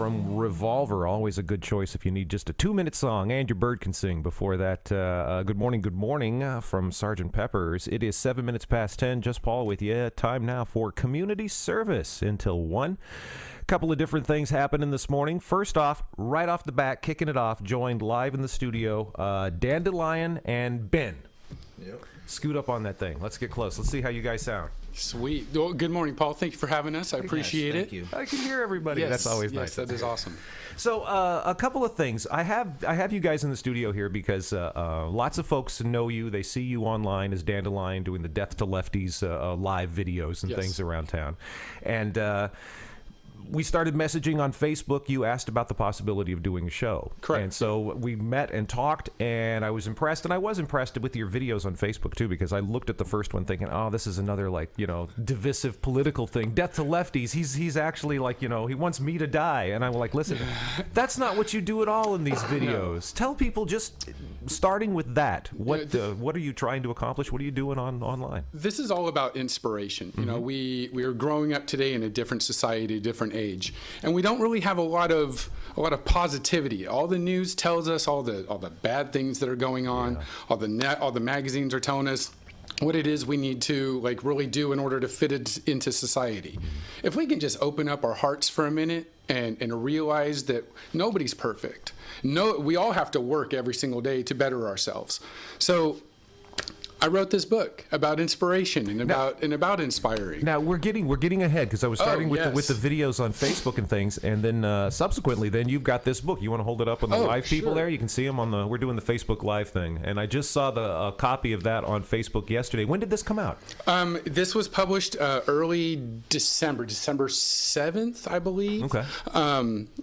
From Revolver, always a good choice if you need just a 2-minute song, and your bird can sing. Before that, Good Morning, from Sgt. Pepper's. It is 7 minutes past 10, just Paul with you. Time now for community service until 1. A couple of different things happening this morning. First off, right off the bat, kicking it off, joined live in the studio, Dandelion and Ben. Yep. Scoot up on that thing. Let's get close. Let's see how you guys sound. Sweet. Well, good morning, Paul. Thank you for having us. I appreciate Thank it. you. I can hear everybody. Yes, That's always yes, nice. that is awesome. So a couple of things. I have you guys in the studio here because lots of folks know you. They see you online as Dandelion doing the Death to Lefties live videos and Yes. things around town. And we started messaging on Facebook. You asked about the possibility of doing a show. Correct. And so we met and talked, and I was impressed. And I was impressed with your videos on Facebook, too, because I looked at the first one thinking, oh, this is another, divisive political thing. Death to Lefties. He's actually, he wants me to die. And I'm like, listen, that's not what you do at all in these videos. Tell people, just starting with that, what are you trying to accomplish? What are you doing online? This is all about inspiration. You know, we are growing up today in a different society, a different age, and we don't really have a lot of positivity. All the news tells us all the bad things that are going on. Yeah. All the magazines are telling us what it is we need to really do in order to fit it into society. If we can just open up our hearts for a minute and realize that nobody's perfect. No, we all have to work every single day to better ourselves. So I wrote this book about inspiration and about inspiring. Now we're getting ahead because I was starting with the videos on Facebook and things, and then subsequently, you've got this book. You want to hold it up on the live people there? You can see them on we're doing the Facebook Live thing, and I just saw the copy of that on Facebook yesterday. When did this come out? This was published early December 7th, I believe. Okay.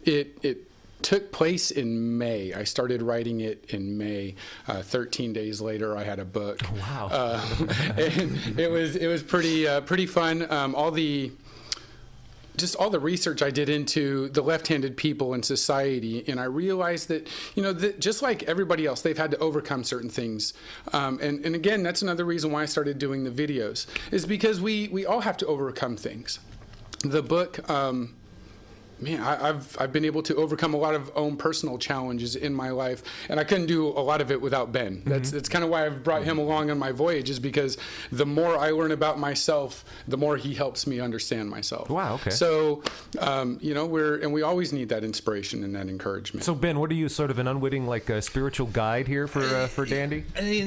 It took place in May. I started writing it in May. 13 days later, I had a book. Wow. And it was pretty fun. All the research I did into the left-handed people in society, and I realized that, that just like everybody else, they've had to overcome certain things. And again, that's another reason why I started doing the videos, is because we all have to overcome things. The book, I've been able to overcome a lot of own personal challenges in my life, and I couldn't do a lot of it without Ben. That's kind of why I've brought him along on my voyage, is because the more I learn about myself, the more he helps me understand myself. Wow. Okay. So, we always need that inspiration and that encouragement. So Ben, what are you, sort of an unwitting spiritual guide here for Dandy?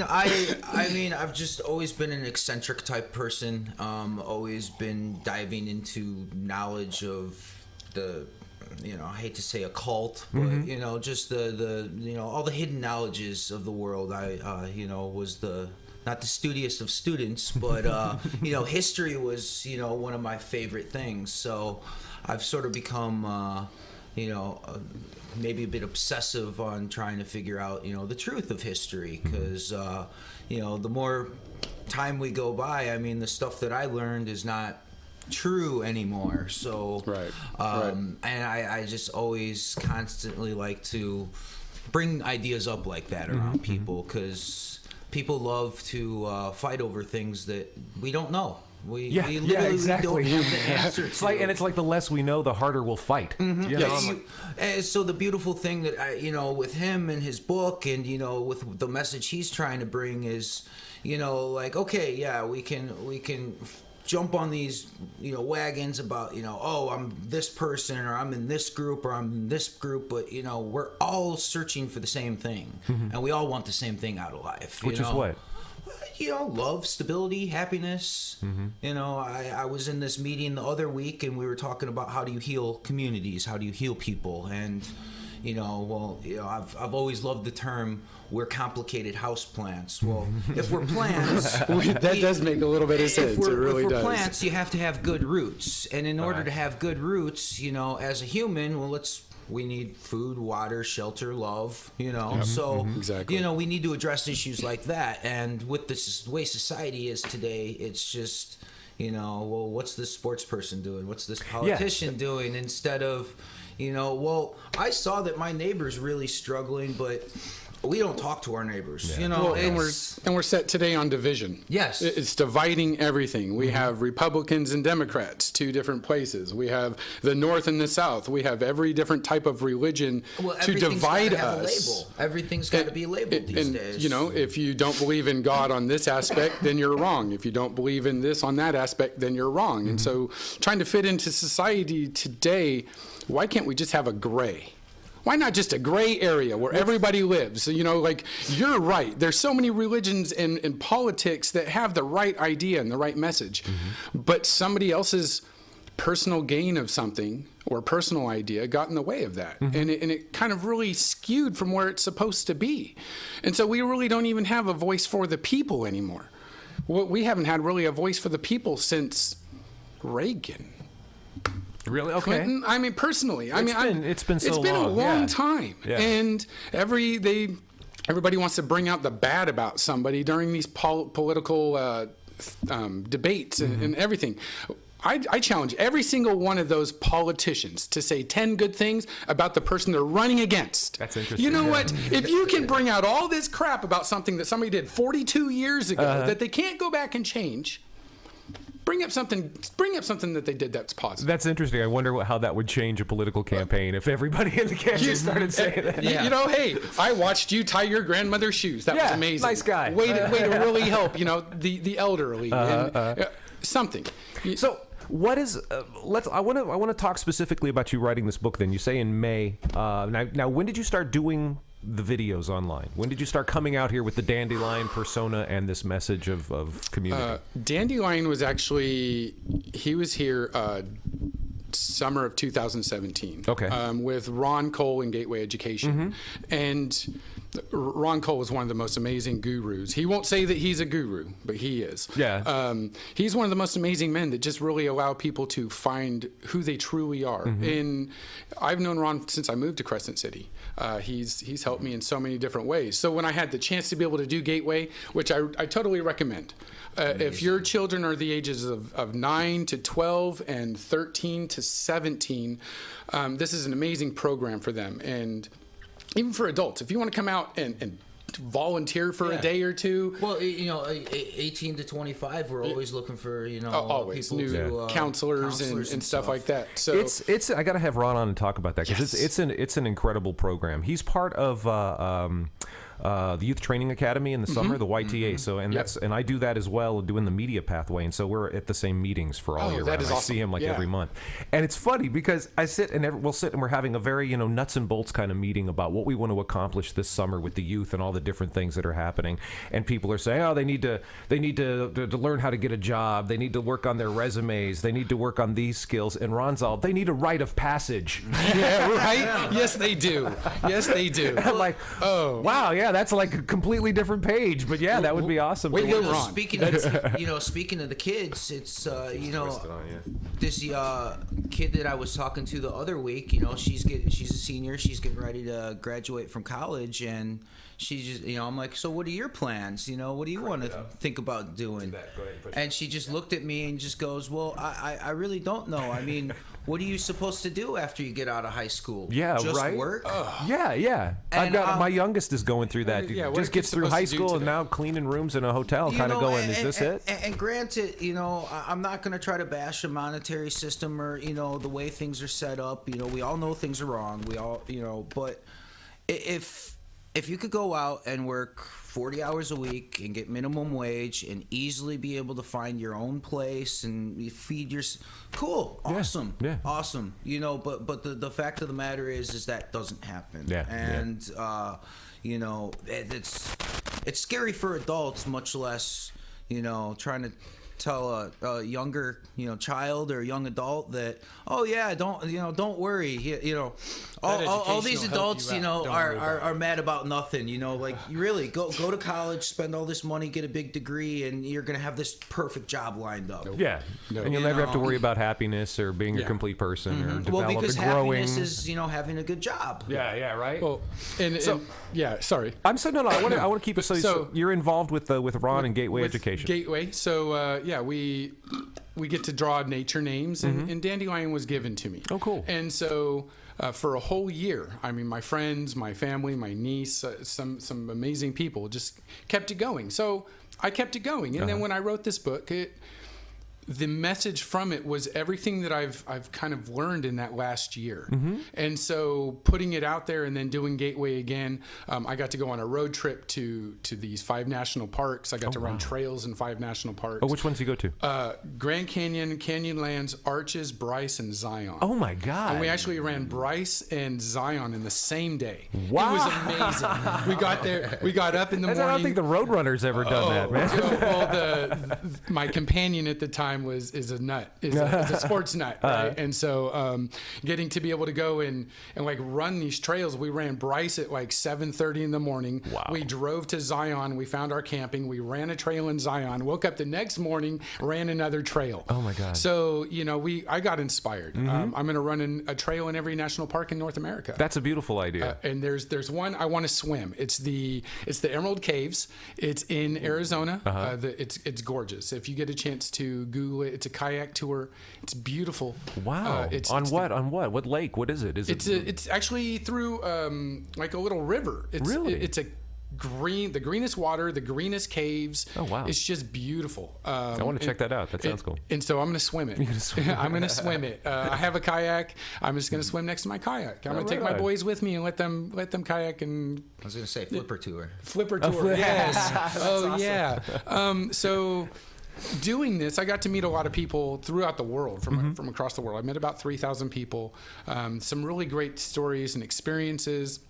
I've just always been an eccentric type person. Always been diving into knowledge of I hate to say occult, but just the all the hidden knowledges of the world. I was not the studious of students, but history was one of my favorite things. So I've sort of become maybe a bit obsessive on trying to figure out the truth of history, because the more time we go by, the stuff that I learned is not true anymore. So right. And I just always constantly like to bring ideas up like that around people, because people love to fight over things that we don't know. We literally exactly. don't have the answer to. It's like the less we know, the harder we'll fight. So the beautiful thing that I, with him and his book, and with the message he's trying to bring is, we can jump on these wagons about I'm this person, or I'm in this group, or I'm in this group, but we're all searching for the same thing, and we all want the same thing out of life. Which is what? Love, stability, happiness. I was in this meeting the other week, and we were talking about how do you heal communities, how do you heal people, and I've always loved the term, we're complicated houseplants. Well, if we're plants... that does make a little bit of sense. It really does. If we're plants, you have to have good roots. And in order to have good roots, as a human, we need food, water, shelter, love, So, exactly. We need to address issues like that. And with the way society is today, it's just, what's this sports person doing? What's this politician doing? Instead of, I saw that my neighbor's really struggling, but we don't talk to our neighbors. You know, Well, and we're set today on division. Yes. It's dividing everything. We have Republicans and Democrats, two different places. We have the North and the South. We have every different type of religion well, to divide gotta have us. a label. Everything's got to be labeled these And, days. you know, if you don't believe in God on this aspect, then you're wrong. If you don't believe in this on that aspect, then you're wrong. And so trying to fit into society today, why can't we just have a gray? Why not just a gray area where everybody lives? So, you know, like, you're right. There's so many religions and politics that have the right idea and the right message. But somebody else's personal gain of something or personal idea got in the way of that. And it kind of really skewed from where it's supposed to be. And so we really don't even have a voice for the people anymore. We haven't had really a voice for the people since Reagan. Really? Okay. Clinton, I mean, personally, It's been so it's been a long, long yeah. time, Yeah. and everybody wants to bring out the bad about somebody during these political debates and everything. I challenge every single one of those politicians to say 10 good things about the person they're running against. That's interesting, You know yeah. what? If you can bring out all this crap about something that somebody did 42 years ago that they can't go back and change, bring up something that they did that's positive. That's interesting. I wonder how that would change a political campaign if everybody in the campaign started saying that. You know, hey, I watched you tie your grandmother's shoes. That was Yeah, amazing. nice guy. Way to really help, you know, the elderly. Something. So, what is? I want to talk specifically about you writing this book. Then you say in May. Now, when did you start doing the videos online? When did you start coming out here with the Dandelion persona and this message of community? Dandelion was actually, he was here summer of 2017. Okay. With Ron Cole and Gateway Education. And Ron Cole is one of the most amazing gurus. He won't say that he's a guru, but he is. Yeah. He's one of the most amazing men that just really allow people to find who they truly are. And I've known Ron since I moved to Crescent City. He's helped me in so many different ways. So when I had the chance to be able to do Gateway, which I totally recommend, if your children are the ages of 9 to 12 and 13 to 17, this is an amazing program for them. And even for adults, if you want to come out and volunteer for a day or two. Well, you know, 18 to 25, we're always looking for, you know, always people new to, counselors and stuff like that. So it's I got to have Ron on and talk about that because Yes. it's an incredible program. He's part of the Youth Training Academy in the summer, the YTA. So and I do that as well, doing the media pathway, and so we're at the same meetings for all year that round. is I awesome. see him like Yeah. every month, and it's funny because I sit and we'll sit and we're having a very nuts and bolts kind of meeting about what we want to accomplish this summer with the youth and all the different things that are happening. And people are saying, oh, they need to learn how to get a job. They need to work on their resumes. They need to work on these skills. And Ron's all, they need a rite of passage. yeah, right? Yes, they do. Yes, they do. I'm like, oh, wow, yeah, that's like a completely different page. But yeah, that would be awesome. Wait, to you're work on. wrong. Speaking of the kids, it's this kid that I was talking to the other week. You know, she's a senior. She's getting ready to graduate from college, and she's just, you know, I'm like, so what are your plans? You know, what do you want to think about doing? And she just looked at me and just goes, well, I really don't know. I mean, what are you supposed to do after you get out of high school? Yeah, just right. work. Yeah. I've And, got my youngest is going through that. yeah, what Just are gets kids through supposed high to do school and today? now cleaning rooms in a hotel, You kind of know, going, is this it? And granted, you know, I'm not going to try to bash a monetary system or, you know, the way things are set up. You know, we all know things are wrong. We all, you know, but if you could go out and work 40 hours a week and get minimum wage and easily be able to find your own place and you feed your, cool, awesome, yeah. awesome. You know, but the fact of the matter is that doesn't happen. Yeah, And you know, it's scary for adults, much less, you know, trying to tell a younger, you know, child or young adult that, oh yeah, don't worry, you know, all these adults, you know, are mad about nothing, you know, like, you really go to college, spend all this money, get a big degree, and you're gonna have this perfect job lined up. Yeah, and you'll never have to worry about happiness or being a complete person or Well, because growing. happiness is, you know, having a good job. Yeah, right. Well, sorry. I'm saying no. I want to keep it so you're involved with Ron and Gateway With Education. Gateway. So we get to draw nature names, and Dandelion was given to me. Oh, cool. And so for a whole year. I mean, my friends, my family, my niece, some amazing people just kept it going. So I kept it going. And then when I wrote this book, the message from it was everything that I've kind of learned in that last year. And so putting it out there and then doing Gateway again, I got to go on a road trip to these 5 national parks. I got to run trails in 5 national parks. Oh, which ones do you go to? Grand Canyon, Canyonlands, Arches, Bryce, and Zion. Oh my God. And we actually ran Bryce and Zion in the same day. Wow. It was amazing. We got there, we got up in the morning. I don't think the Roadrunner's ever done that, man. Well, my companion at the time is a nut, is a sports nut, right? And so getting to be able to go and like run these trails, we ran Bryce at like 7:30 in the morning. Wow. We drove to Zion, we found our camping, we ran a trail in Zion, woke up the next morning, ran another trail. Oh my God. So, I got inspired. I'm going to run a trail in every national park in North America. That's a beautiful idea. And there's one I want to swim. It's the Emerald Caves. It's in Arizona. It's gorgeous. If you get a chance to Google it, it's a kayak tour. It's beautiful. Wow. On what? What lake? What is it? It's actually through like a little river. Really? It's the greenest water, the greenest caves. Oh wow. It's just beautiful. I want to check that out. That sounds cool. And so I'm going to swim it. You're gonna swim it. I'm going to swim it. I have a kayak. I'm just going to swim next to my kayak. I'm going to take my boys with me and let them kayak and. I was going to say flipper tour. Flipper tour. Yes. Oh awesome. Yeah. So. Doing this, I got to meet a lot of people throughout the world, from across the world. I met about 3,000 people, some really great stories and experiences,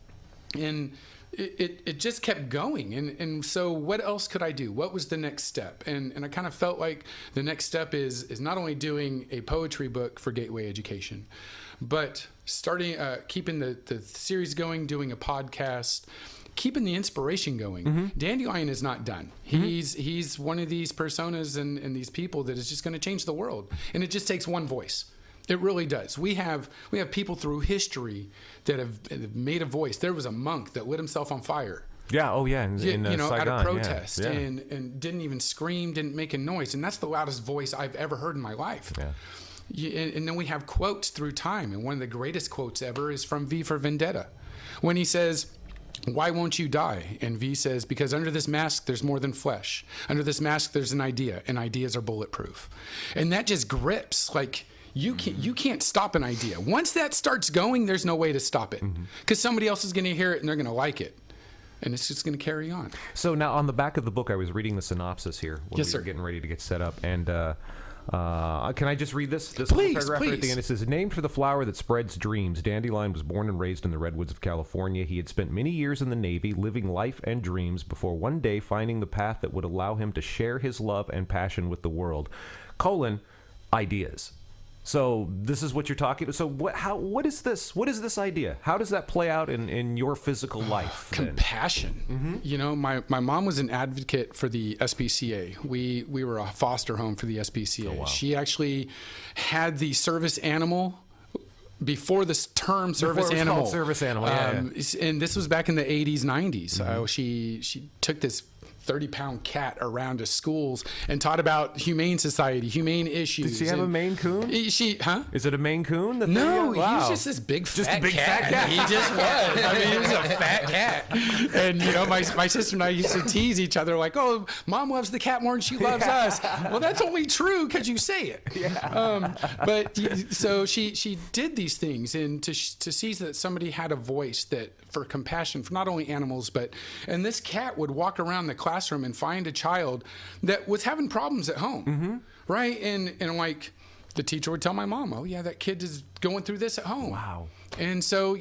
and it just kept going. And so what else could I do? What was the next step? And I kind of felt like the next step is not only doing a poetry book for Gateway Education, but starting, keeping the series going, doing a podcast, keeping the inspiration going. Dandelion is not done. He's one of these personas and these people that is just going to change the world. And it just takes one voice. It really does. We have people through history that have made a voice. There was a monk that lit himself on fire. Yeah. Oh yeah. In Saigon, at a protest, yeah. and didn't even scream, didn't make a noise. And that's the loudest voice I've ever heard in my life. Yeah. And then we have quotes through time. And one of the greatest quotes ever is from V for Vendetta, when he says, "Why won't you die?" And V says, "Because under this mask, there's more than flesh. Under this mask, there's an idea, and ideas are bulletproof." And that just grips. Like, you can't stop an idea. Once that starts going, there's no way to stop it. Because somebody else is going to hear it, and they're going to like it. And it's just going to carry on. So now on the back of the book, I was reading the synopsis here when Yes, we were sir. getting ready to get set up. And can I just read this Please, paragraph right at the please. end? It says, named for the flower that spreads dreams, Dandelion was born and raised in the redwoods of California. He had spent many years in the Navy, living life and dreams, before one day finding the path that would allow him to share his love and passion with the world. Ideas. So this is what you're talking about. So what is this? What is this idea? How does that play out in your physical life? then? Compassion. My mom was an advocate for the SPCA. We were a foster home for the SPCA. Oh, wow. She actually had the service animal before this term service Before it was animal. called service animal, yeah. And this was back in the 80s, 90s. She took this 30-pound cat around to schools and taught about humane society, humane issues. Did she have a Maine Coon? Is it a Maine Coon? No, Wow. he was just this big fat fat cat. He just was. I mean, he was a fat cat. And my sister and I used to tease each other like, "Oh, Mom loves the cat more than she loves us." Well, that's only true because you say it. Yeah. But so she did these things, and to see that somebody had a voice that for compassion for not only animals and this cat would walk around the classroom and find a child that was having problems at home, right? And like the teacher would tell my mom, "Oh yeah, that kid is going through this at home." Wow. And so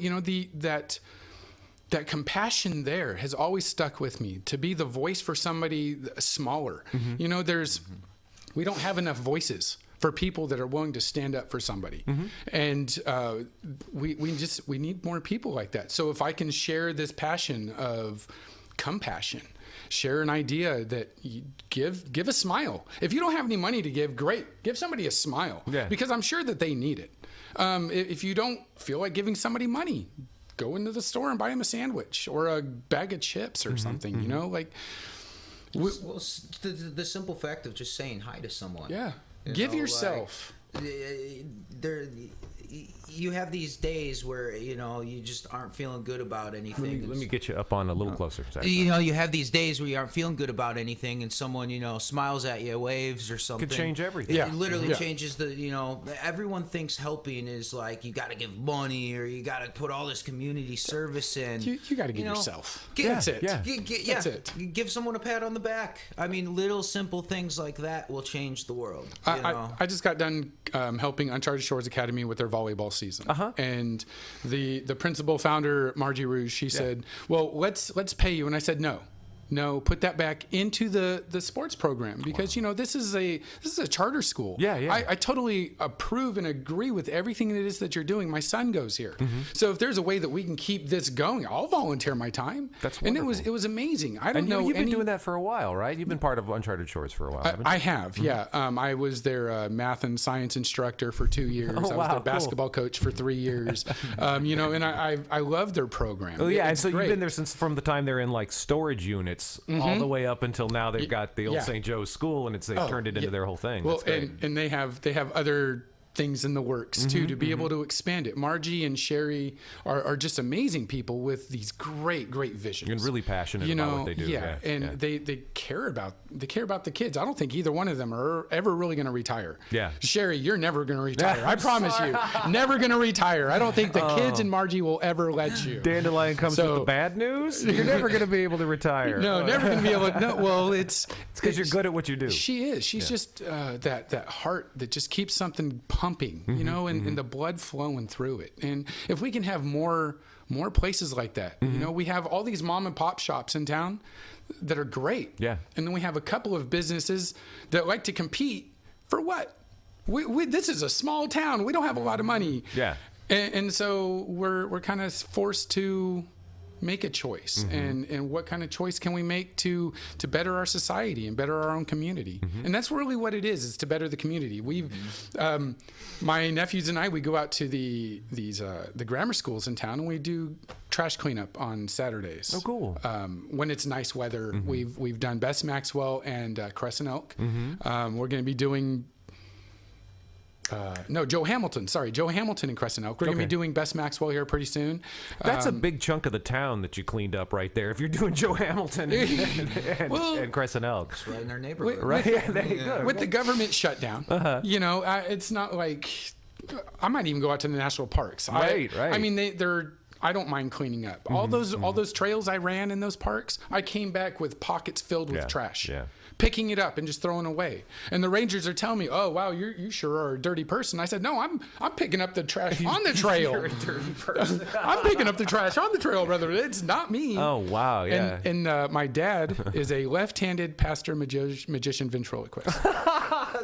that compassion there has always stuck with me, to be the voice for somebody smaller. We don't have enough voices for people that are willing to stand up for somebody. And we need more people like that. So if I can share this passion of compassion, share an idea that you give a smile. If you don't have any money to give, great. Give somebody a smile, because I'm sure that they need it. If you don't feel like giving somebody money, go into the store and buy them a sandwich or a bag of chips or something, The simple fact of just saying hi to someone. Give yourself. you have these days where you just aren't feeling good about anything. Let me get you up on a little closer. Zach. You have these days where you aren't feeling good about anything, and someone smiles at you, waves or something. Could change everything. It literally changes everyone thinks helping is like you got to give money or you got to put all this community service in. You got to give yourself. That's it. Yeah. That's it. Give someone a pat on the back. I mean, little simple things like that will change the world. I just got done helping Uncharted Shores Academy with their volleyball season, and the principal founder Margie Rouge, she said, "Well, let's pay you," and I said, No, put that back into the sports program because this is a charter school. Yeah. I totally approve and agree with everything it is that you're doing. My son goes here, so if there's a way that we can keep this going, I'll volunteer my time. That's and wonderful. it was amazing. I don't know. You've been doing that for a while, right? You've been part of Uncharted Shores for a while. Haven't you? I have, yeah. I was their math and science instructor for 2 years. I was their basketball coach for 3 years. And I love their program. Oh yeah, and It's so great. you've been there since from the time they're in like storage units all the way up until now. They've got the old Yeah. St. Joe's School, and they've turned it into their whole thing. Well, That's great. and they have other things in the works too to be able to expand it. Margie and Sherry are just amazing people with these great visions. And really passionate about what they do. And they care about the kids. I don't think either one of them are ever really going to retire. Yeah. Sherry, you're never going to retire. I promise you, never going to retire. I don't think the kids and Margie will ever let you. Dandelion comes with the bad news. You're never going to be able to retire. No, never going to be able to. No, well, it's because you're good at what you do. She is. She's just that heart that just keeps something pumping, and the blood flowing through it. And if we can have more places like that, we have all these mom and pop shops in town that are great. Yeah. And then we have a couple of businesses that like to compete for what? This is a small town. We don't have a lot of money. Yeah. And so we're kind of forced to make a choice, and what kind of choice can we make to better our society and better our own community? And that's really what it is to better the community. We've my nephews and I, we go out to the grammar schools in town, and we do trash cleanup on Saturdays. Oh, cool. When it's nice weather. We've done Bess Maxwell and Crescent Elk. We're going to be doing Joe Hamilton. Sorry, Joe Hamilton and Crescent Elk. We're going to be doing Bess Maxwell here pretty soon. That's a big chunk of the town that you cleaned up right there. If you're doing Joe Hamilton and Crescent Elk. It's right in our neighborhood. Right? Yeah, there you go. With the government shutdown, it's not like I might even go out to the national parks. Right. I mean, they're. I don't mind cleaning up. All those trails I ran in those parks, I came back with pockets filled with trash. Yeah. Picking it up and just throwing away. And the rangers are telling me, "Oh, wow, you sure are a dirty person." I said, "No, I'm picking up the trash on the trail. You're a dirty person. I'm picking up the trash on the trail, brother. It's not me." Oh, wow, yeah. And my dad is a left-handed pastor magician ventriloquist.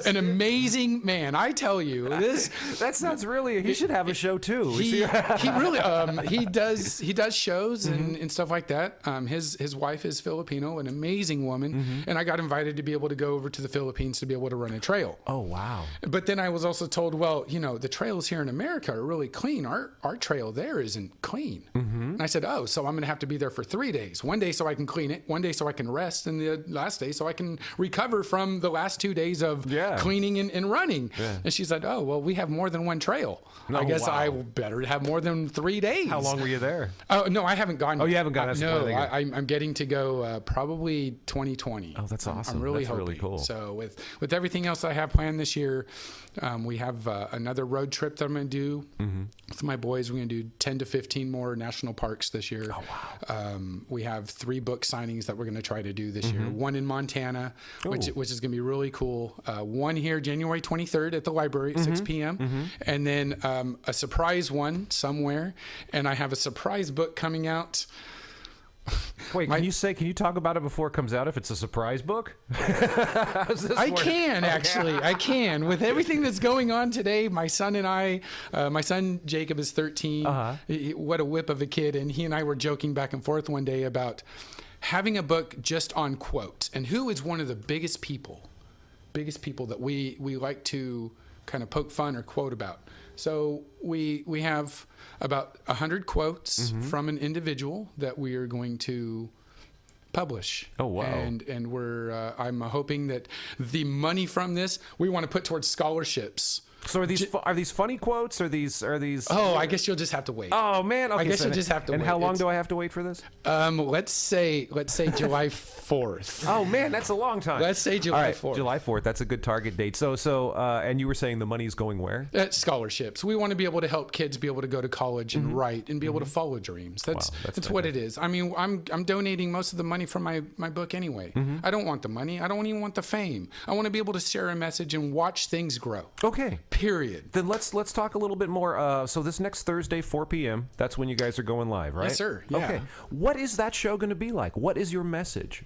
An amazing man, I tell you. That sounds really. He should have a show too. He really he does shows and stuff like that. His wife is Filipino, an amazing woman, and I got invited to be able to go over to the Philippines to be able to run a trail. Oh, wow. But then I was also told, well, the trails here in America are really clean. Our trail there isn't clean. And I said, oh, so I'm going to have to be there for 3 days. 1 day so I can clean it, 1 day so I can rest, and the last day so I can recover from the last 2 days of cleaning and running. Yeah. And she said, oh, well, we have more than one trail. I guess I better have more than 3 days. How long were you there? Oh, no, I haven't gone. Oh, you haven't gone? No, I'm getting to go probably 2020. Oh, that's awesome. I'm really that's hoping. Really cool. So with everything else I have planned this year, we have another road trip that I'm going to do with my boys. We're going to do 10 to 15 more national parks this year. Oh, wow. We have 3 book signings that we're going to try to do this year. One in Montana, which is going to be really cool. One here, January 23rd at the library at 6 p.m. And then a surprise one somewhere. And I have a surprise book coming out. Wait, can you talk about it before it comes out if it's a surprise book? I can. I can. With everything that's going on today, my son and I, my son Jacob is 13. What a whip of a kid. And he and I were joking back and forth one day about having a book just on quotes. And who is one of the biggest people that we like to kind of poke fun or quote about. So we have about 100 quotes from an individual that we are going to publish. Oh, wow. And we're I'm hoping that the money from this we want to put towards scholarships So are these funny quotes? Are these? Oh, I guess you'll just have to wait. Oh man, okay, I guess you'll just have to and wait. how long do I have to wait for this? Let's say July 4th. Oh man, that's a long time. Let's say July All right, 4th. July 4th. That's a good target date. So, and you were saying the money's going where? Scholarships. We want to be able to help kids be able to go to college and write and be able to follow dreams. That's what it is. I mean, I'm donating most of the money from my book anyway. I don't want the money. I don't even want the fame. I want to be able to share a message and watch things grow. Okay. Period. Then let's talk a little bit more. So this next Thursday, 4 p.m. That's when you guys are going live, right? Yes, sir. Yeah. Okay. What is that show going to be like? What is your message?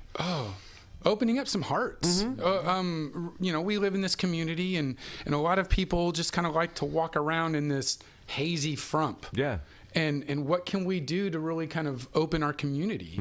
Opening up some hearts. We live in this community, and a lot of people just kind of like to walk around in this hazy frump. Yeah. And what can we do to really kind of open our community?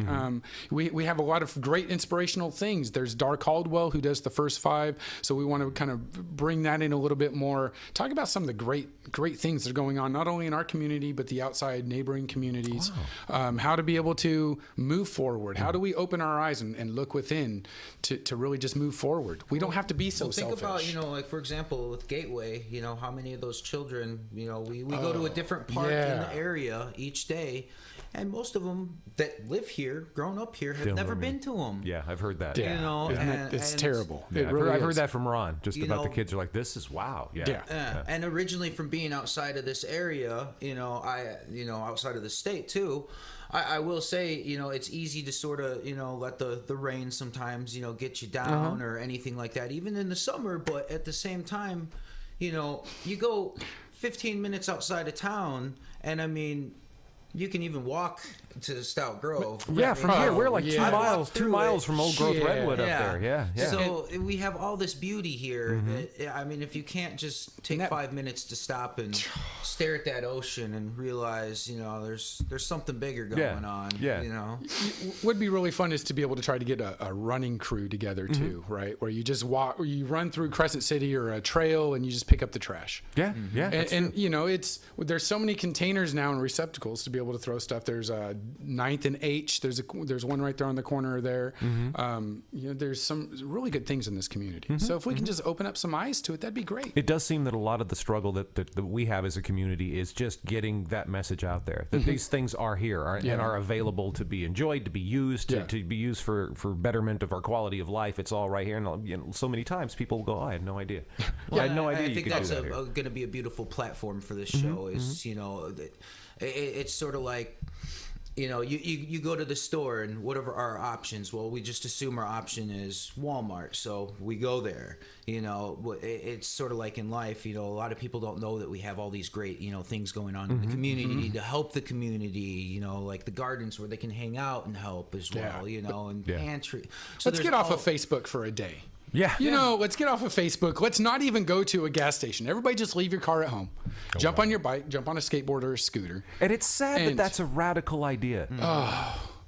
We have a lot of great inspirational things. There's Dar Caldwell, who does the first 5, so we want to kind of bring that in a little bit more. Talk about some of the great things that are going on, not only in our community, but the outside neighboring communities. Wow. How to be able to move forward. How do we open our eyes and look within to really just move forward? We don't have to be so think selfish. about, like, for example, with Gateway, how many of those children, we go to a different park in the area each day, and most of them that live here, grown up here, have never been to them. Yeah, I've heard that. Yeah. It's terrible. Yeah, I've heard that from Ron. Just about the know, kids are like, this is wow. Yeah. And originally, from being outside of this area, outside of the state too, I will say, it's easy to sort of, let the rain sometimes, get you down or anything like that, even in the summer. But at the same time, you go 15 minutes outside of town, and I mean, you can even walk to Stout Grove. Yeah, from here we're like 2 I miles from Old Grove Redwood up Yeah. there. Yeah. So we have all this beauty here. That, I mean, if you can't just take 5 minutes to stop and stare at that ocean and realize, there's something bigger going on. Yeah. Would be really fun is to be able to try to get a running crew together too, right? Where you just walk, or you run through Crescent City or a trail and you just pick up the trash. Yeah. Yeah. And there's so many containers now and receptacles to be able to throw stuff. There's a 9th and H. There's one right there on the corner there. There's some really good things in this community. So if we can just open up some eyes to it, that'd be great. It does seem that a lot of the struggle that we have as a community is just getting that message out there, that these things are here and are available to be enjoyed, to be used, to be used for betterment of our quality of life. It's all right here. And so many times people will go, I had no idea. I had no idea I think you could that's do that here. going to be a beautiful platform for this show. Is it's sort of like, you go to the store and whatever our options, well, we just assume our option is Walmart, so we go there. It's sort of like in life, a lot of people don't know that we have all these great, things going on in the community to help the community, like the gardens where they can hang out and help as well, and pantry. So let's get off of Facebook for a day. Yeah. Let's get off of Facebook. Let's not even go to a gas station. Everybody just leave your car at home. Jump on your bike, jump on a skateboard or a scooter. And it's sad that that's a radical idea.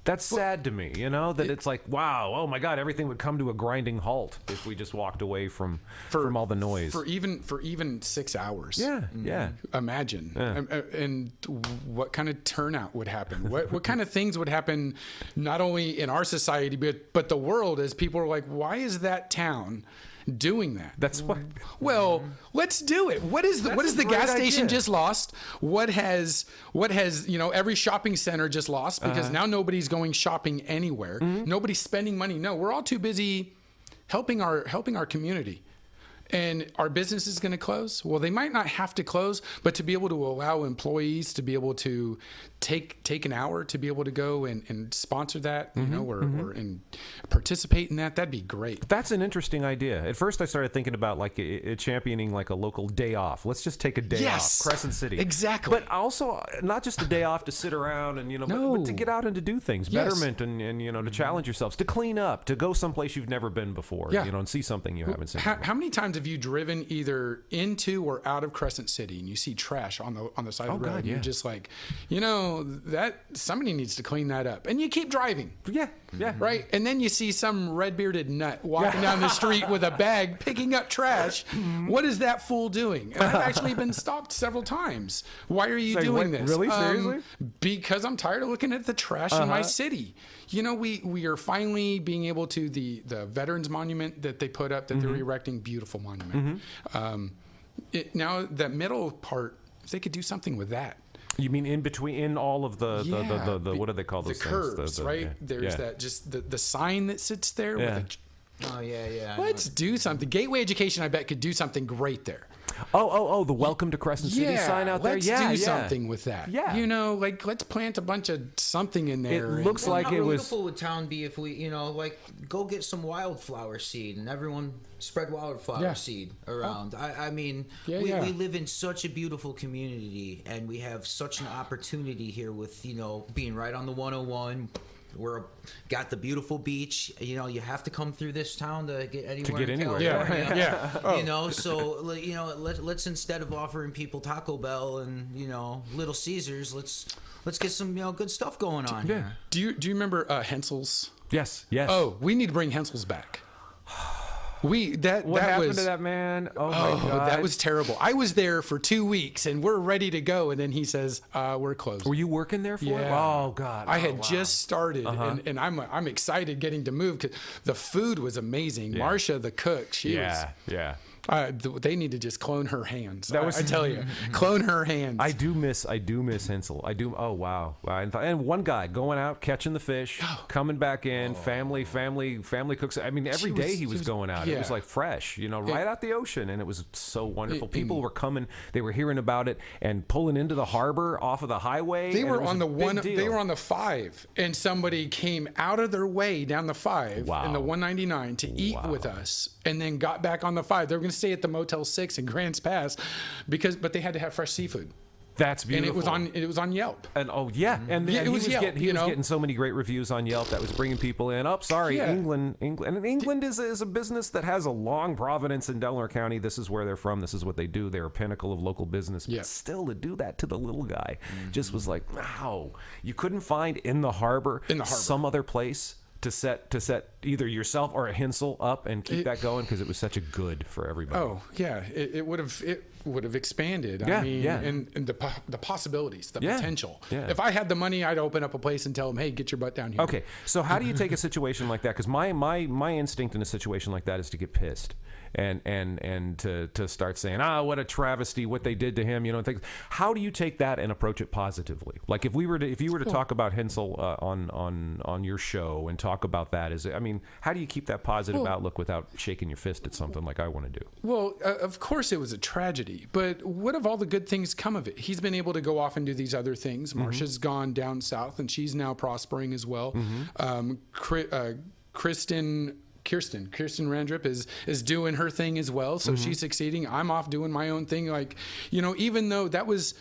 That's sad to me, that it's like, wow, oh my God, everything would come to a grinding halt if we just walked away from all the noise. For even 6 hours. Yeah. Imagine. And what kind of turnout would happen? What kind of things would happen not only in our society, but the world, as people are like, why is that town doing that? That's what. Well, let's do it. What is the gas station just lost? What has every shopping center just lost because now nobody's going shopping anywhere. Nobody's spending money. No, we're all too busy helping our community. And our business is going to close. Well, they might not have to close, but to be able to allow employees to be able to take an hour to be able to go and sponsor that, or and participate in that'd be great. That's an interesting idea. At first, I started thinking about like championing like a local day off. Let's just take a day off, Crescent City. Exactly. But also not just a day off to sit around and but to get out and to do things, betterment and to challenge yourselves, to clean up, to go someplace you've never been before, and see something you haven't seen. How many times have you driven either into or out of Crescent City and you see trash on the side of the road? And you're just like, that somebody needs to clean that up, and you keep driving. Yeah, right. And then you see some red-bearded nut walking down the street with a bag picking up trash. What is that fool doing? And I've actually been stopped several times. Why are you doing this? Really? Seriously? Because I'm tired of looking at the trash in my city. We are finally being able to the Veterans Monument that they put up, that they're erecting, beautiful monument. Now that middle part, if they could do something with that. You mean in between, in all of the what do they call those the things? curves, The- right? yeah. There's Yeah. that just the sign that sits there. Yeah. With Oh yeah. let's do something. Gateway Education, I bet, could do something great there. Oh, the Welcome to Crescent City sign out there. Let's Yeah, do yeah. something with that. Yeah. You know, like let's plant a bunch of something in there. It looks like How it was. beautiful would town be if we, like, go get some wildflower seed and everyone spread wildflower Yeah. seed around. I mean, Yeah, we yeah. live in such a beautiful community, and we have such an opportunity here with, being right on the 101. We're got the beautiful beach. You have to come through this town to get anywhere. get in anywhere. California. Yeah. Oh. So let's instead of offering people Taco Bell and Little Caesars, let's get some good stuff going on here. Do you remember Hensel's? Yes. Oh, we need to bring Hensel's back. What that happened was to that man? Oh my oh, God. that was terrible. I was there for 2 weeks and we're ready to go, and then he says we're closed. Were you working there for it? Yeah. Oh God. I Oh, had wow. just started, Uh-huh. and I'm excited getting to move because the food was amazing. Marcia, the cook, she was. Yeah. They need to just clone her hands. That was- I tell you, clone her hands. I do miss Hensel. I do. Oh wow. And one guy going out catching the fish, coming back in. Family cooks. I mean, every day he was going out. It was yeah. like fresh, right out the ocean, and it was so wonderful. People were coming. They were hearing about it and pulling into the harbor off of the highway. They and were it was on a the big one. deal. They were on the 5, and somebody came out of their way down the 5 Wow. in the 199 to eat with us, and then got back on the 5. They were going to stay at the Motel 6 in Grants Pass, but they had to have fresh seafood, That's beautiful. and it was on Yelp. And and Yeah, and it he was was Yelp, getting getting so many great reviews on Yelp that was bringing people in. Oh, sorry, Yeah. England, and England is a business that has a long provenance in Delaware County. This is where they're from. This is what they do. They're a pinnacle of local business. But Yeah. still, to do that to the little guy just was like, wow. You couldn't find in the harbor some other place to set either yourself or a Hensel up and keep that going, because it was such a good for everybody. Oh yeah, it would have expanded. Yeah, I mean, yeah. and the possibilities, the Yeah, potential. yeah. If I had the money, I'd open up a place and tell them, hey, get your butt down here. Okay, so how do you take a situation like that? Because my instinct in a situation like that is to get pissed and to start saying, what a travesty, what they did to him, and things. How do you take that and approach it positively? Like if you were to talk about Hensel on your show and talk about that, how do you keep that positive outlook without shaking your fist at something like I want to do? Well, of course it was a tragedy, but what have all the good things come of it? He's been able to go off and do these other things. Marcia's gone down south, and she's now prospering as well. Kirsten Randrip is doing her thing as well, so she's succeeding. I'm off doing my own thing. Like, even though that was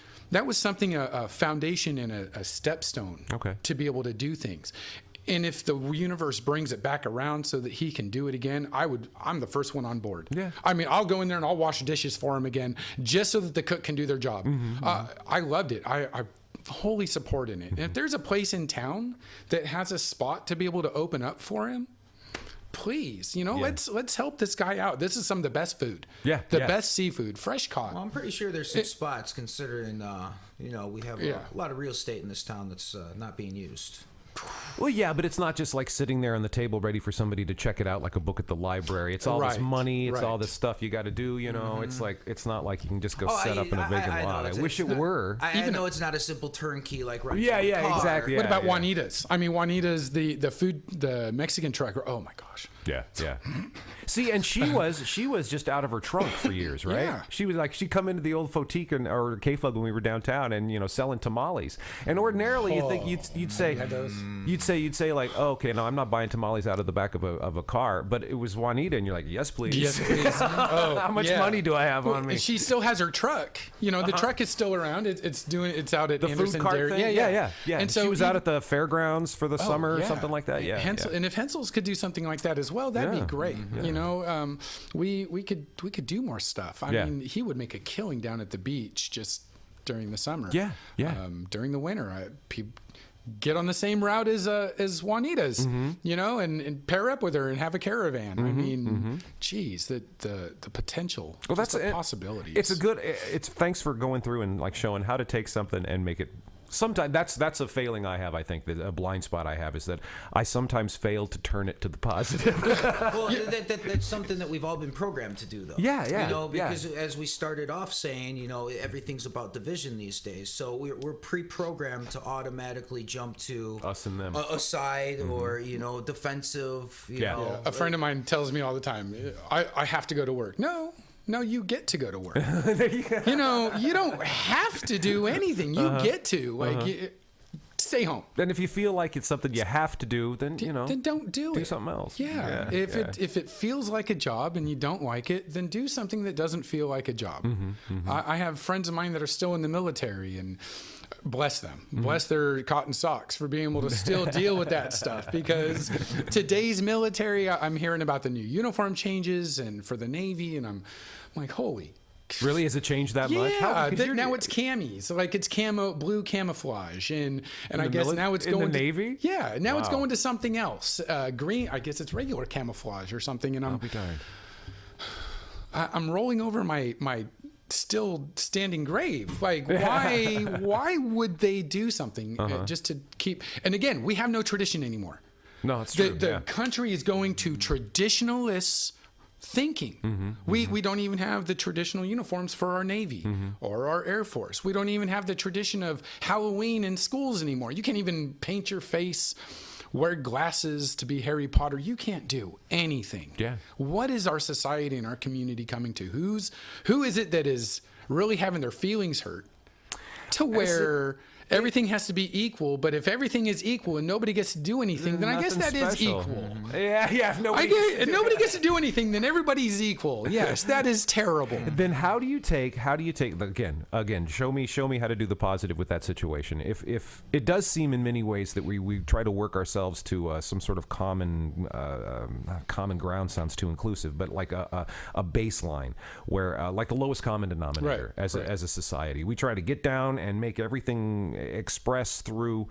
something, a foundation and a stepstone to be able to do things. And if the universe brings it back around so that he can do it again, I'm the first one on board. Yeah. I mean, I'll go in there and I'll wash dishes for him again, just so that the cook can do their job. I loved it. I wholly support in it. And if there's a place in town that has a spot to be able to open up for him, please, let's help this guy out. This is some of the best food. Yeah, The yeah. best seafood, fresh caught. Well, I'm pretty sure there's some spots, considering we have Yeah. a lot of real estate in this town that's not being used. Well, yeah, but it's not just like sitting there on the table ready for somebody to check it out like a book at the library. It's all this Right, money. It's all right. this stuff you got to do. It's not like you can just go Oh, set up in a vacant I know. lot. I It's wish it not- were. I know it's not a simple turnkey like renting Yeah, a car. exactly. What about yeah. Juanita's? I mean, Juanita's the food, the Mexican trucker. Oh my gosh. Yeah. See, and she was just out of her trunk for years, right? Yeah. She was like, she'd come into the old Fotique or K-Fug when we were downtown and, selling tamales. And ordinarily you think you'd say like, oh, okay, no, I'm not buying tamales out of the back of a car, but it was Juanita and you're like, yes, please. Yes, please. Oh, How much yeah. money do I have Well, on me? and she still has her truck. The truck is still around. It's out at The Anderson food cart Dairy. thing? Yeah. And And so she was out at the fairgrounds for the Oh, summer or yeah. something like that. Yeah. Hensel, yeah. And if Hensel's could do something like that as well, that'd Yeah. be great. We could do more stuff. I Yeah. mean, he would make a killing down at the beach just during the summer. Yeah. During the winter, get on the same route as Juanita's, and pair up with her and have a caravan. I mean, geez, the potential. Well, just that's the it. possibilities. It's thanks for going through and like showing how to take something and make it Sometimes that's a failing I have. I think that a blind spot I have is that I sometimes fail to turn it to the positive. Well, that's something that we've all been programmed to do, though. Yeah, You know, because as we started off saying, you know, everything's about division these days. So we're pre-programmed to automatically jump to Us and them. a side or, you know, defensive. You Yeah. know, A friend of mine tells me all the time, I have to go to work. No, you get to go to work. You know, you don't have to do anything. You get to. Like, stay home. Then if you feel like it's something you have to do, then, you know, Then don't do it. do something else. Yeah. If it feels like a job and you don't like it, then do something that doesn't feel like a job. I have friends of mine that are still in the military, and bless them, bless their cotton socks for being able to still deal with that stuff, because today's military, I'm hearing about the new uniform changes and for the Navy, and I'm like, holy. Really, has it changed that much? Yeah, 'Cause you're- now it's camis, like it's blue camouflage, and I the guess now it's in the going to, Navy? Yeah, now it's Wow. going to something else. Green, I guess it's regular camouflage or something, and I'll be darned. I'm rolling over my still standing grave. Like, why would they do something just to keep? And again, we have no tradition anymore. No, it's true. The country is going to traditionalists thinking. We don't even have the traditional uniforms for our Navy or our Air Force. We don't even have the tradition of Halloween in schools anymore. You can't even paint your face, wear glasses to be Harry Potter. You can't do anything. Yeah. What is our society and our community coming to? Who is it that is really having their feelings hurt to where everything has to be equal? But if everything is equal and nobody gets to do anything, then I guess that Nothing is special. equal. Yeah. I Nobody. get it. If nobody gets to do anything, then everybody's equal. Yes, that is terrible. Then how do you take again show me how to do the positive with that situation. If it does seem in many ways that we try to work ourselves to some sort of common ground, sounds too inclusive, but like a baseline where like the lowest common denominator as a society, we try to get down and make everything express through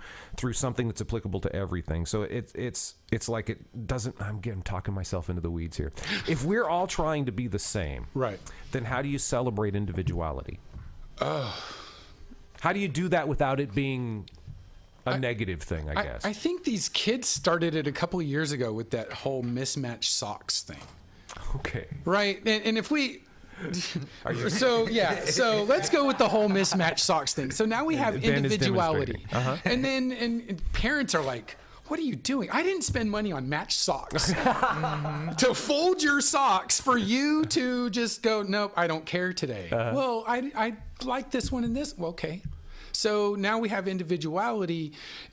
something that's applicable to everything. So it's like it doesn't. I'm talking myself into the weeds here. If we're all trying to be the same, Right. then how do you celebrate individuality? How do you do that without it being a negative thing, I guess? I think these kids started it a couple of years ago with that whole mismatched socks thing. Okay. Right. And if we. So let's go with the whole mismatched socks thing. So now we have Ben is individuality, demonstrating. and then and parents are like, "What are you doing? I didn't spend money on matched socks to fold your socks for you to just go. Nope, I don't care today. Well, I like this one and this. Well, okay." So now we have individuality,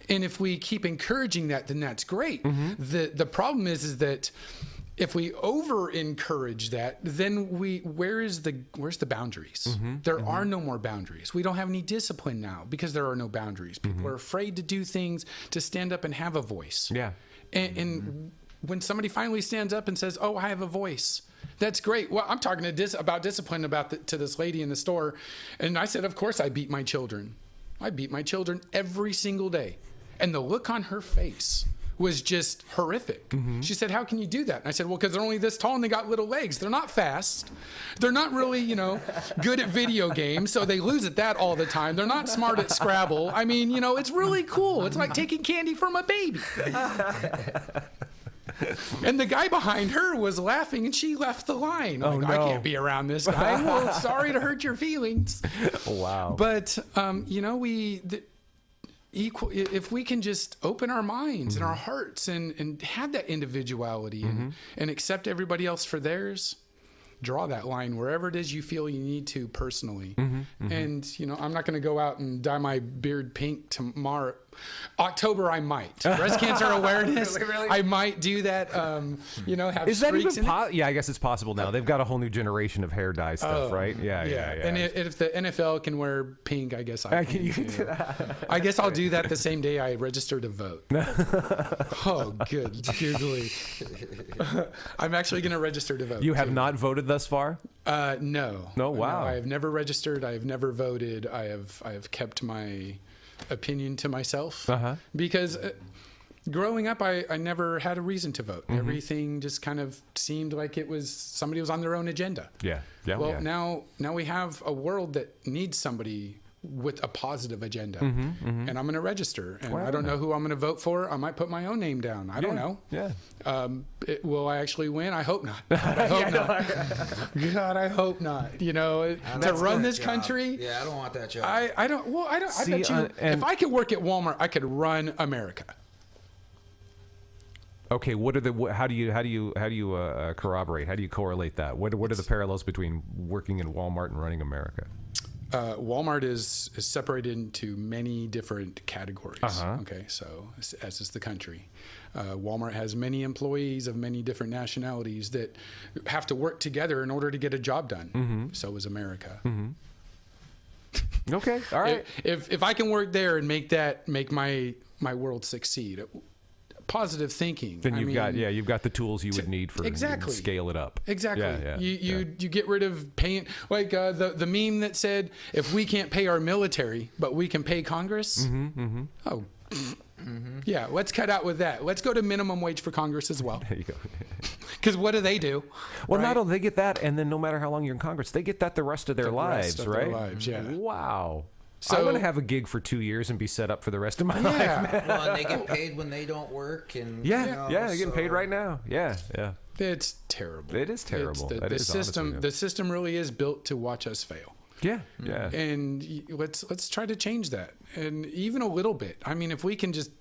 and if we keep encouraging that, then that's great. The problem is that if we over encourage that, then where's the boundaries? There are no more boundaries. We don't have any discipline now because there are no boundaries. People are afraid to do things, to stand up and have a voice. Yeah. And when somebody finally stands up and says, "Oh, I have a voice," that's great. Well, I'm talking about discipline to this lady in the store, and I said, "Of course, I beat my children. I beat my children every single day," and the look on her face was just horrific. She said, "How can you do that?" And I said, "Well, because they're only this tall and they got little legs. They're not fast. They're not really, good at video games, so they lose at that all the time. They're not smart at Scrabble. I mean, it's really cool. It's like taking candy from a baby." And the guy behind her was laughing, and she left the line. Oh, like, no. I can't be around this guy. Well, sorry to hurt your feelings. Wow. But, if we can just open our minds and our hearts and have that individuality and accept everybody else for theirs, draw that line wherever it is you feel you need to personally. And, I'm not going to go out and dye my beard pink tomorrow. October, I might. Breast cancer awareness, Really? I might do that. Have Is that streaks even in it. Yeah, I guess it's possible now. They've got a whole new generation of hair dye stuff, right? Yeah. And if the NFL can wear pink, I guess I can. You can too. do that. I guess I'll do that the same day I register to vote. Oh, good googly. I'm actually going to register to vote. You have too. not voted thus far? No. No, wow. I have never registered. I have never voted. I have kept my opinion to myself because growing up, I never had a reason to vote. Everything just kind of seemed like it was somebody was on their own agenda. Yeah. Well, now we have a world that needs somebody with a positive agenda, Mm-hmm, and I'm going to register. And I don't know who I'm going to vote for. I might put my own name down. I don't know. Yeah. Will I actually win? I hope not. God, I hope not. God, I hope not. You know, to run this country. Yeah, I don't want that job. I don't. Well, I don't. See, I bet you, and- if I could work at Walmart, I could run America. Okay, what are the how do you corroborate? How do you correlate that? What are the parallels between working in Walmart and running America? Walmart is separated into many different categories. Uh-huh. Okay, so as is the country. Walmart has many employees of many different nationalities that have to work together in order to get a job done. Mm-hmm. So is America. Okay, all right. If I can work there and make my world succeed, positive thinking. Then you've got the tools you would need for exactly scale it up. Exactly. Yeah, You get rid of paying, like the meme that said, if we can't pay our military, but we can pay Congress. Oh. Yeah, let's cut out with that. Let's go to minimum wage for Congress as well. There you go. Because what do they do? Well, right? not only they get that, and then no matter how long you're in Congress, they get that the rest of their lives, rest of right? their lives, yeah. Wow. So- I want to have a gig for 2 years and be set up for the rest of my life. Yeah. Well, and they get paid when they don't work, and Yeah, you know, they're getting paid so- right now. Yeah. It's terrible. It is terrible. The That is system. honestly, yeah. The system really is built to watch us fail. Yeah. And let's try to change that, and even a little bit. I mean, if we can just.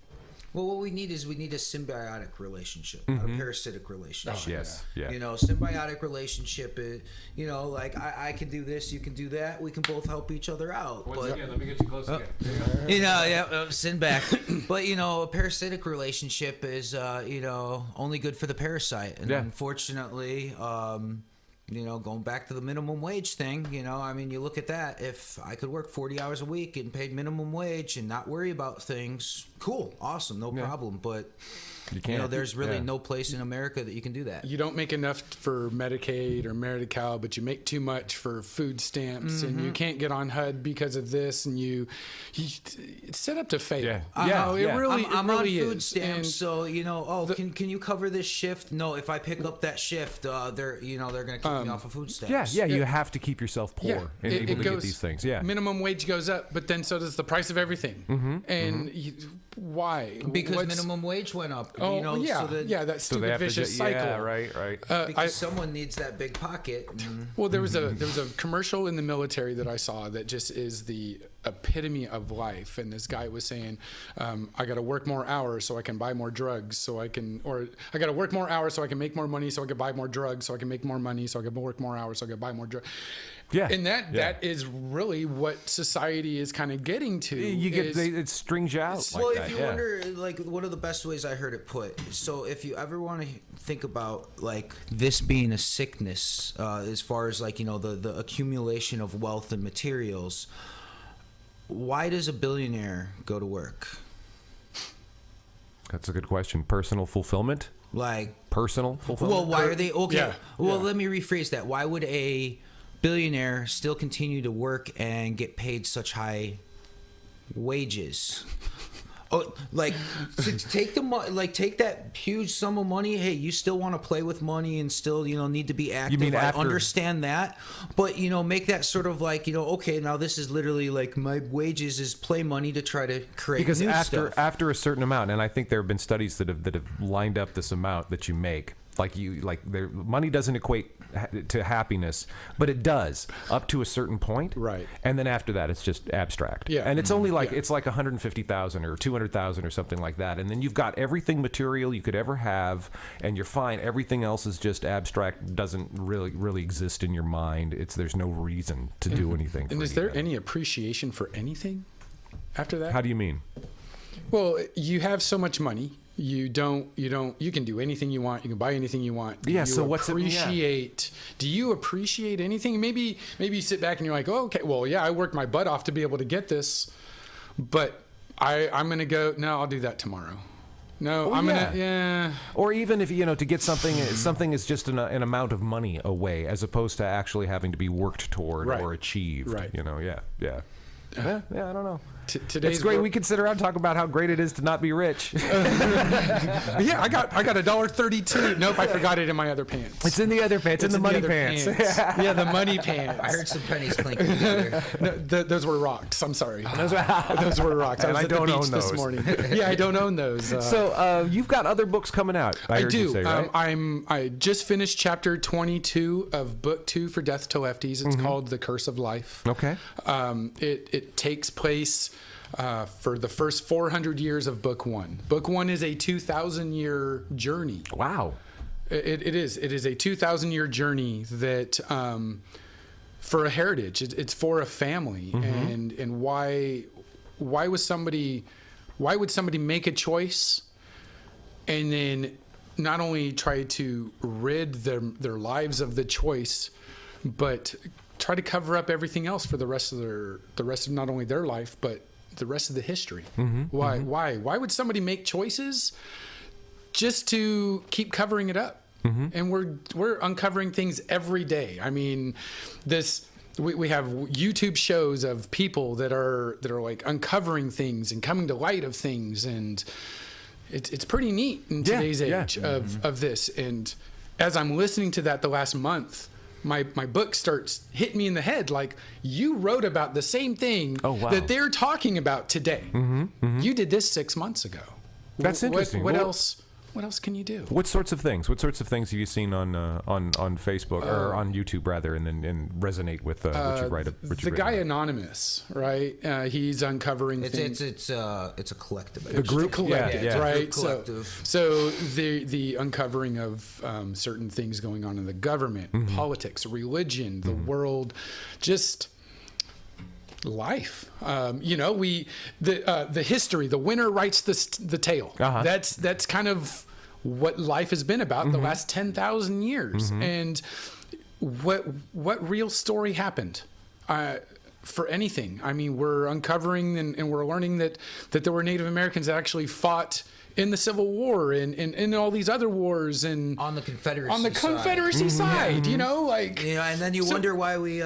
Well, what we need is a symbiotic relationship, not a parasitic relationship. Yes. Yeah. You know, symbiotic relationship is, you know, like I can do this, you can do that. We can both help each other out. But, let me get you close again. you know, sit back. But, you know, a parasitic relationship is, you know, only good for the parasite. And Yeah. unfortunately, you know, going back to the minimum wage thing, you know, I mean, you look at that. If I could work 40 hours a week, getting paid minimum wage and not worry about things, cool, awesome, no problem. But, You you can't. know, there's really Yeah. no place in America that you can do that. You don't make enough for Medicaid or Medi-Cal, but you make too much for food stamps, and you can't get on HUD because of this, and you it's set up to fail. Yeah. It really, I'm it really on food is. stamps, And so you know. Can you cover this shift? No, if I pick up that shift, they're gonna kick me off of food stamps. Yeah. You have to keep yourself poor and able to get these things. Yeah. Minimum wage goes up, but then so does the price of everything. And why? Because What's- minimum wage went up. Oh, you know, yeah, so that, that So they stupid have vicious to cycle. Yeah. Right. because someone needs that big pocket. Well, there was a commercial in the military that I saw that just is the epitome of life. And this guy was saying, I got to work more hours so I can buy more drugs, or I got to work more hours so I can make more money so I can buy more drugs, so I can make more money so I can work more hours so I can buy more drugs. Yeah. And that is really what society is kind of getting to. It strings you out. Well, like if that, you yeah. wonder, like, one of the best ways I heard it put. So, if you ever want to think about like this being a sickness, as far as like, you know, the accumulation of wealth and materials, why does a billionaire go to work? That's a good question. Personal fulfillment. Like, Personal fulfillment. well, why are they okay? Yeah, Well, yeah. let me rephrase that. Why would a billionaire still continue to work and get paid such high wages? Oh, like to take take that huge sum of money. Hey, you still want to play with money and still, you know, need to be active. mean I after- understand that, but you know, make that sort of like, you know, okay, now this is literally like my wages is play money to try to create Because new after stuff. after a certain amount, and I think there have been studies that have lined up this amount that you make. Money doesn't equate to happiness, but it does up to a certain point. Right. And then after that, it's just abstract. Yeah. And it's only like Yeah. it's like 150,000 or 200,000 or something like that. And then you've got everything material you could ever have, and you're fine. Everything else is just abstract. Doesn't really exist in your mind. There's no reason to do anything. And for is you there then. any appreciation for anything after that? How do you mean? Well, you have so much money. You can do anything you want. You can buy anything you want. Do Yeah, you so what's it- yeah. appreciate? Do you appreciate anything? Maybe you sit back and you're like, oh, okay, well, yeah, I worked my butt off to be able to get this, but I'm going to go, no, I'll do that tomorrow. No, I'm yeah. going to, yeah. Or even if, to get something is just an amount of money away, as opposed to actually having to be worked toward Right. or achieved. Right. Yeah. I don't know. Today's It's great. book- We can sit around and talk about how great it is to not be rich. Yeah, I got $1.32. Nope, I forgot it in my other pants. It's in the other pants, in It's the money other pants. Yeah, the money pants. I heard some pennies clinking together. No, those were rocks. I'm sorry. Those were rocks. I And was I at the don't beach own this those. morning. Yeah, I don't own those. So you've got other books coming out. I heard do. you say, right? I just finished chapter 22 of book 2 for Death to Lefties. It's called The Curse of Life. Okay. It takes place for the first 400 years of book 1. Book 1 is a 2,000-year journey. Wow. It is a 2,000-year journey that for a heritage. It's for a family. And why would somebody make a choice and then not only try to rid their lives of the choice, but try to cover up everything else for the rest of not only their life but the rest of the history. Why would somebody make choices just to keep covering it up? And we're uncovering things every day. I mean, we have YouTube shows of people that are like uncovering things and coming to light of things, and it's pretty neat in today's age of this. And as I'm listening to that the last month, my book starts hitting me in the head like, you wrote about the same thing that they're talking about today. You did this 6 months ago. That's interesting. What Well, else? What else can you do? What sorts of things? What sorts of things have you seen on Facebook or on YouTube rather, and resonate with what you write? The guy Anonymous, right? He's uncovering things. It's a collective. The group collective, yeah. right? Collective. So the uncovering of certain things going on in the government, politics, religion, the world, just life. The history. The winner writes the tale. That's kind of what life has been about the last 10,000 years. And what real story happened? For anything. I mean, we're uncovering and we're learning that there were Native Americans that actually fought in the Civil War and in all these other wars and On the Confederacy side, and then you wonder why we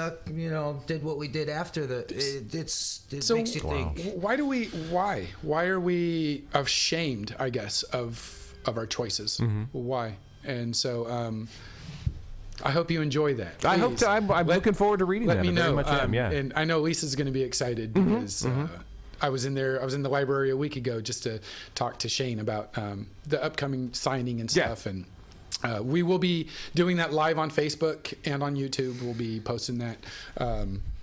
did what we did after it makes you think. Why are we ashamed, I guess, of our choices? Why? And so I hope you enjoy that. I hope Please. to. I'm looking forward to reading that. Let me I very know. much am, yeah. And I know Lisa's going to be excited because I was in the library a week ago just to talk to Shane about the upcoming signing and stuff. And we will be doing that live on Facebook and on YouTube. We'll be posting that.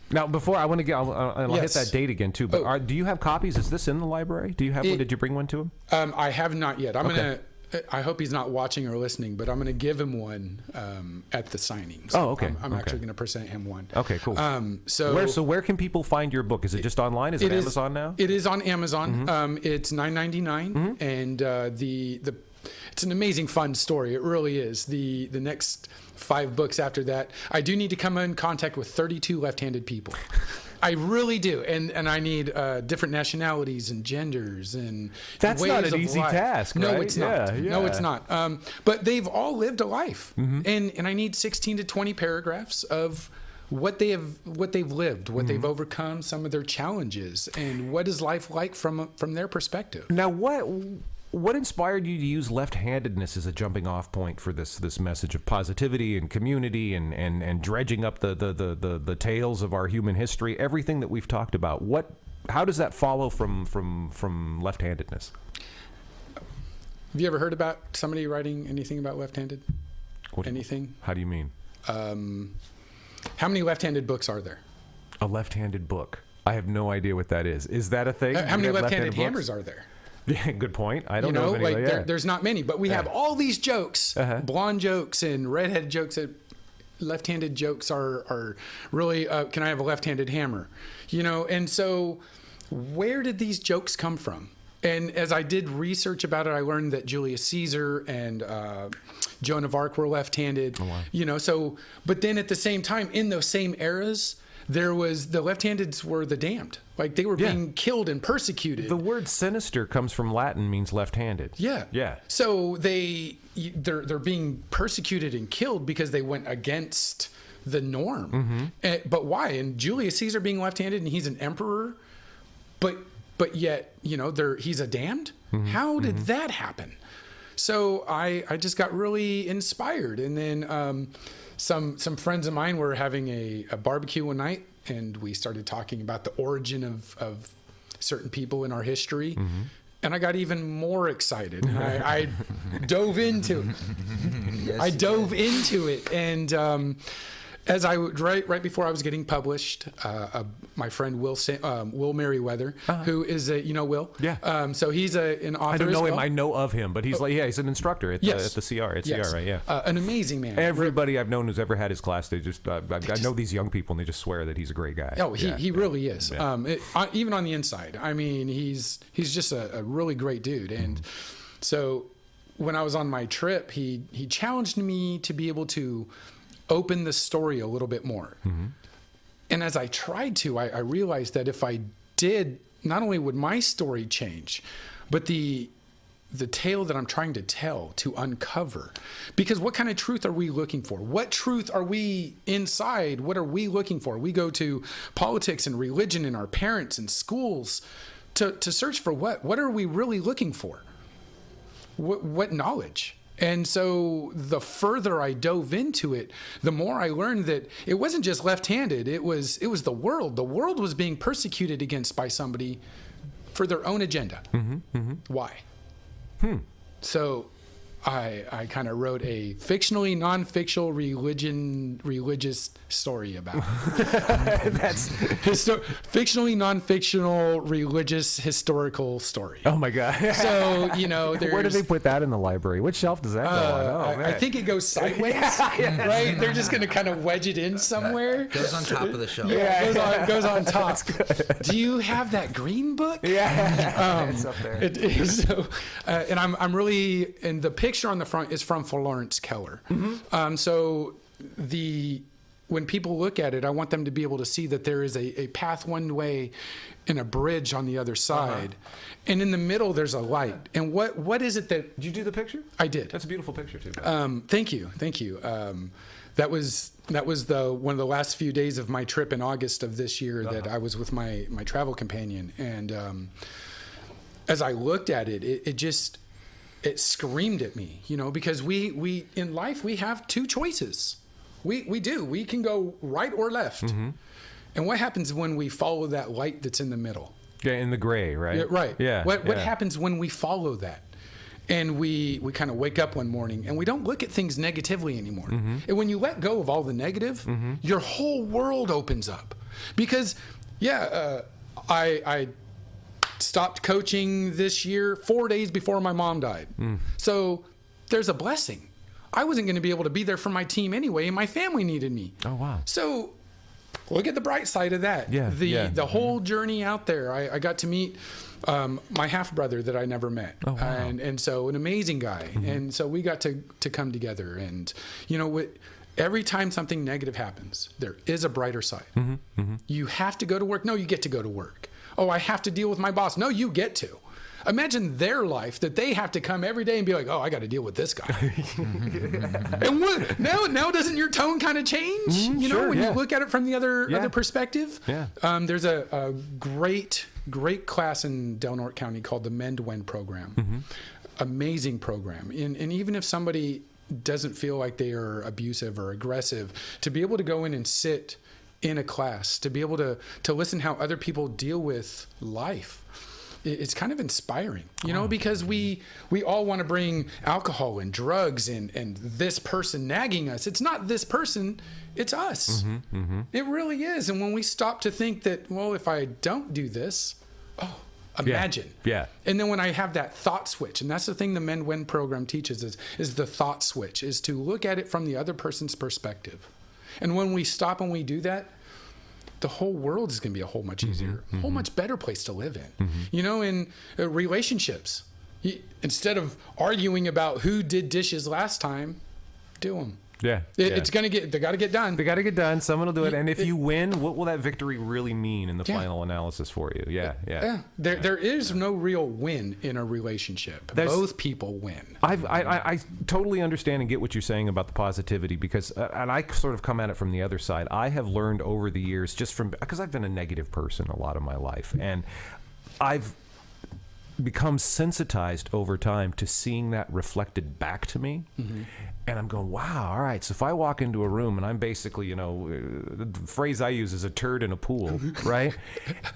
Now, before I want to get, I'll hit Yes. that date again too. But do you have copies? Is this in the library? Do you have? Did you bring one to him? I have not yet. I hope he's not watching or listening, but I'm gonna give him one at the signing. So Oh, okay. I'm actually gonna present him one. Okay, cool. So where can people find your book? Is it just online? Is it Amazon now? It is on Amazon. It's $9.99, and it's an amazing, fun story. It really is. The next 5 books after that, I do need to come in contact with 32 left-handed people. I really do, and I need different nationalities and genders and That's ways not an of easy life. task, No, right? it's not. Yeah, No, yeah. it's not. But they've all lived a life, and I need 16 to 20 paragraphs of what they've lived, what they've overcome, some of their challenges, and what is life like from their perspective. Now, what inspired you to use left-handedness as a jumping-off point for this message of positivity and community and dredging up the tales of our human history, everything that we've talked about? How does that follow from left-handedness? Have you ever heard about somebody writing anything about left-handed? Anything? How do you mean? How many left-handed books are there? A left-handed book. I have no idea what that is. Is that a thing? How many You have left-handed books? hammers are there? Yeah, good point. I don't know if like anybody. there's not many, but we have all these jokes, blonde jokes and redheaded jokes. That left-handed jokes are really. Can I have a left-handed hammer? And so where did these jokes come from? And as I did research about it, I learned that Julius Caesar and Joan of Arc were left-handed. Oh, wow. But then at the same time, in those same eras, there was the left-handeds were the damned. Like they were being killed and persecuted. The word sinister comes from Latin, means left-handed. Yeah. Yeah. So they're being persecuted and killed because they went against the norm. But why? And Julius Caesar being left-handed and he's an emperor, but yet, he's a damned. How did that happen? So I just got really inspired. And then some friends of mine were having a barbecue one night, and we started talking about the origin of certain people in our history. And I got even more excited. I dove into it. And as right before I was getting published, my friend Will Merriweather, who is Will. Yeah. So he's an author. I don't know as him. well. I know of him, but he's he's an instructor at the CR. At CR, right? Yeah. An amazing man. Everybody I've known who's ever had his class, they just I know these young people, and they just swear that he's a great guy. Oh, he really is. Yeah. Even on the inside, I mean, he's just a really great dude. And so when I was on my trip, he challenged me to be able to open the story a little bit more. And as I tried to, I realized that if I did, not only would my story change, but the tale that I'm trying to tell, to uncover. Because what kind of truth are we looking for? What truth are we inside? What are we looking for? We go to politics and religion and our parents and schools to search for what? What are we really looking for? What knowledge? And so the further I dove into it, the more I learned that it wasn't just left-handed. It was the world. The world was being persecuted against by somebody for their own agenda. Why? So I kind of wrote a fictionally non-fictional religious story about it. That's fictionally non-fictional religious historical story. Oh my God! So where do they put that in the library? Which shelf does that go on? I think it goes sideways, right? They're just going to kind of wedge it in somewhere. Goes on top of the shelf. Yeah, it goes on top. Do you have that green book? Yeah, it's up there. It is. So, and I'm really, and the picture on the front is from Florence Keller. So when people look at it, I want them to be able to see that there is a path one way and a bridge on the other side. And in the middle, there's a light. And what is it that... Did you do the picture? I did. That's a beautiful picture, too. Thank you. That was one of the last few days of my trip in August of this year that I was with my travel companion. And as I looked at it, it screamed at me, because we in life, we have two choices. We do. We can go right or left. And what happens when we follow that light that's in the middle? Yeah, in the gray, right? Yeah, right. Yeah. What happens when we follow that? And we kind of wake up one morning and we don't look at things negatively anymore. And when you let go of all the negative, your whole world opens up. Because, I stopped coaching this year 4 days before my mom died. So there's a blessing. I wasn't going to be able to be there for my team anyway, and my family needed me. Oh, wow. So look at the bright side of that. The whole journey out there. I got to meet my half brother that I never met. Oh, wow. And so an amazing guy. And so we got to come together. And every time something negative happens, there is a brighter side. You have to go to work. No, you get to go to work. Oh, I have to deal with my boss. No, you get to. Imagine their life that they have to come every day and be like, oh, I got to deal with this guy. And what, now doesn't your tone kind of change? When you look at it from the other perspective? Yeah. There's a great class in Del Norte County called the Mend When program. Amazing program. And even if somebody doesn't feel like they are abusive or aggressive, to be able to go in and sit in a class, to be able to listen how other people deal with life, it's kind of inspiring, because we all want to bring alcohol and drugs and this person nagging us. It's not this person, it's us. It really is. And when we stop to think that, well, if I don't do this, imagine. Yeah. And then when I have that thought switch, and that's the thing the Mend When program teaches is the thought switch, is to look at it from the other person's perspective. And when we stop and we do that, the whole world is going to be a whole much easier, a whole much better place to live in. In relationships, instead of arguing about who did dishes last time, do them. Yeah. It's going to they got to get done. They got to get done. Someone will do it. And if you win, what will that victory really mean in the final analysis for you? Yeah. There is no real win in a relationship. Both people win. I totally understand and get what you're saying about the positivity, because, and I sort of come at it from the other side. I have learned over the years, because I've been a negative person a lot of my life, and I've become sensitized over time to seeing that reflected back to me. And I'm going, wow, all right. So if I walk into a room and I'm basically, the phrase I use is a turd in a pool, right?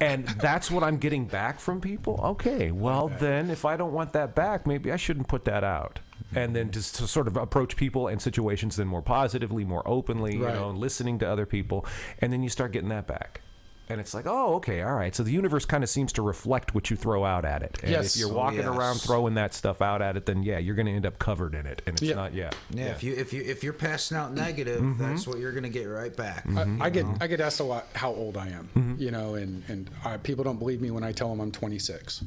And that's what I'm getting back from people. Okay, well then if I don't want that back, maybe I shouldn't put that out. And then just to sort of approach people and situations then more positively, more openly, and listening to other people. And then you start getting that back. And it's like, oh, okay, all right. So the universe kind of seems to reflect what you throw out at it. And if you're walking around throwing that stuff out at it, then you're going to end up covered in it. And it's not, If you're passing out negative, that's what you're going to get right back. I get asked a lot how old I am, and people don't believe me when I tell them I'm 26.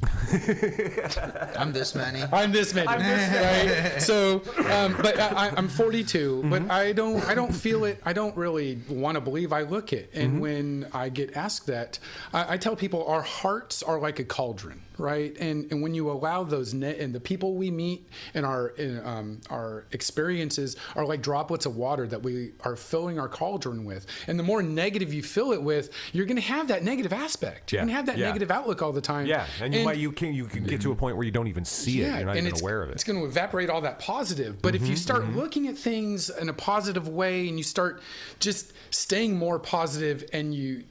I'm this many. I'm this many. Right? So, but I'm 42. But I don't feel it. I don't really want to believe I look it. And when I get asked that, I tell people our hearts are like a cauldron, right? And when you allow those and the people we meet and our experiences are like droplets of water that we are filling our cauldron with. And the more negative you fill it with, you're going to have that negative aspect. You're going to have that negative outlook all the time. Yeah, and you can get to a point where you don't even see it. You're not even aware of it. It's going to evaporate all that positive. But if you start looking at things in a positive way and you start just staying more positive and you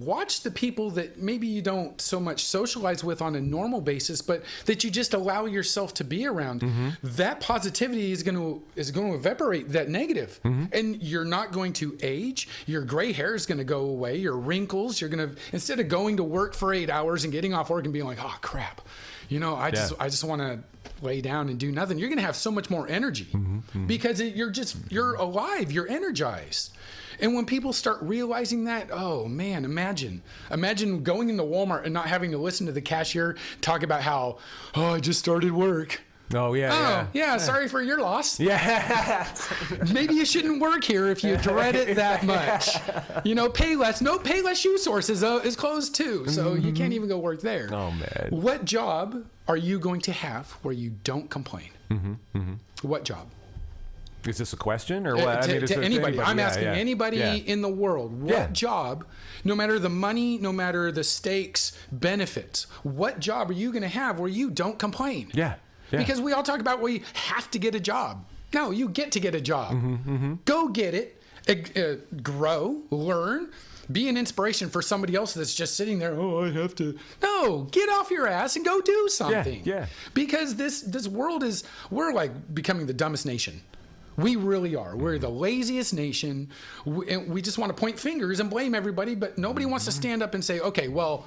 watch the people that maybe you don't so much socialize with on a normal basis, but that you just allow yourself to be around, that positivity is going to evaporate that negative. And you're not going to age. Your gray hair is going to go away. Your wrinkles, you're going to, instead of going to work for 8 hours and getting off work and being like, oh crap, I just want to lay down and do nothing. You're going to have so much more energy because you're alive, you're energized. And when people start realizing that, oh man, imagine going into Walmart and not having to listen to the cashier talk about how, I just started work. Oh, yeah. Sorry for your loss. Yeah. Maybe you shouldn't work here if you dread it that much. Pay less. No, Payless Shoe Source is closed too, so you can't even go work there. Oh, man. What job are you going to have where you don't complain? What job? Is this a question or what? To anybody. I'm asking anybody in the world. What job, no matter the money, no matter the stakes, benefits, what job are you going to have where you don't complain? Yeah. Because we all talk about we have to get a job. No, you get to get a job. Go get it, grow, learn, be an inspiration for somebody else that's just sitting there. Oh, I have to. No, get off your ass and go do something. Yeah. Because this world we're like becoming the dumbest nation. We really are. We're the laziest nation. We just want to point fingers and blame everybody, but nobody wants to stand up and say, okay, well,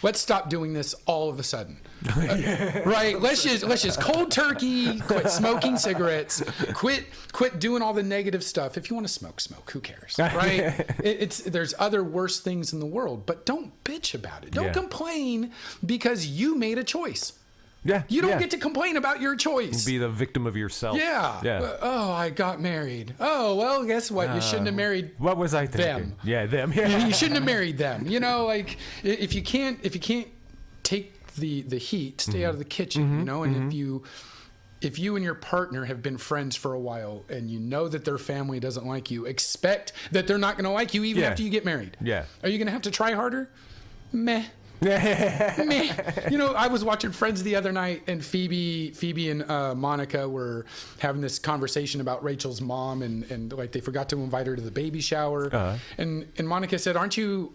let's stop doing this all of a sudden. Right? Let's just cold turkey, quit smoking cigarettes, quit doing all the negative stuff. If you want to smoke, who cares? Right? There's other worse things in the world, but don't bitch about it. Don't complain because you made a choice. Yeah. You don't get to complain about your choice. Be the victim of yourself. Yeah. Oh, I got married. Oh, well, guess what? You shouldn't have married What was I thinking? them. Yeah, them. Yeah. You shouldn't have married them. Like if you can't take the heat, stay out of the kitchen, and if you and your partner have been friends for a while and you know that their family doesn't like you, expect that they're not going to like you even after you get married. Yeah. Are you going to have to try harder? Meh. I was watching Friends the other night, and Phoebe and Monica were having this conversation about Rachel's mom, and like they forgot to invite her to the baby shower. And Monica said, "Aren't you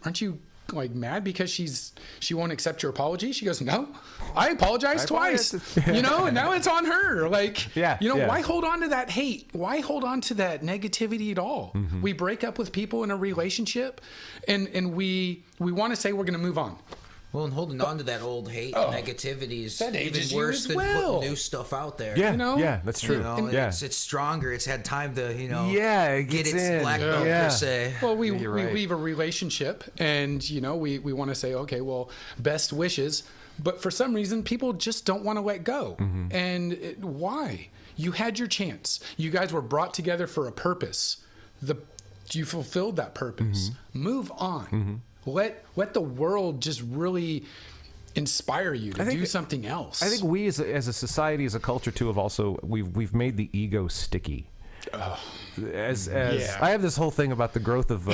like mad because she won't accept your apology?" She goes, "No, I apologized twice." And now it's on her. Like, why hold on to that hate? Why hold on to that negativity at all? We break up with people in a relationship, and we want to say we're going to move on. Well, and holding on to that old hate and negativity is even worse than putting new stuff out there. Yeah, yeah, that's true. It's stronger. It's had time to, get its black belt per se. Well, we leave a relationship, and we want to say, okay, well, best wishes, but for some reason, people just don't want to let go. And why? You had your chance. You guys were brought together for a purpose. You fulfilled that purpose. Move on. Let the world just really inspire you to do something else. I think we as a society, as a culture too, have also we've made the ego sticky. As Yeah. I have this whole thing about the growth of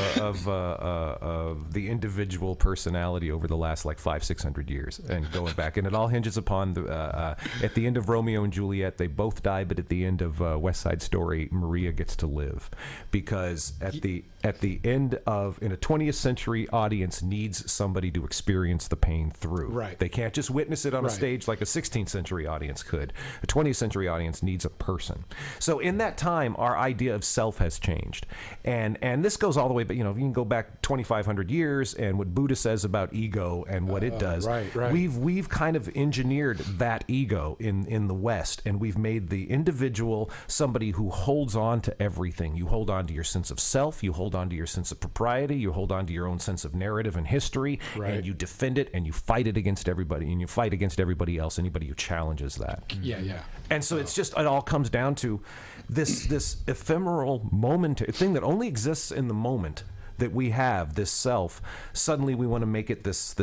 the individual personality over the last like 500-600 years and going back, and it all hinges upon the at the end of Romeo and Juliet, they both die, but at the end of West Side Story, Maria gets to live, because at the end of, in a 20th century audience needs somebody to experience the pain through. Right. They can't just witness it on a Right. stage like a 16th century audience could. A 20th century audience needs a person. So in that time, our idea of self has changed, and this goes all the way. But you can go back 2,500 years, and what Buddha says about ego and what it does. right. We've kind of engineered that ego in the West, and we've made the individual somebody who holds on to everything. You hold on to your sense of self. You hold on to your sense of propriety. You hold on to your own sense of narrative and history, Right. and you defend it, and you fight it against everybody, and you fight against everybody else, anybody who challenges that. Yeah. And so it's just, it all comes down to this ephemeral moment thing that only exists in the moment that we have, this self. Suddenly we want to make it this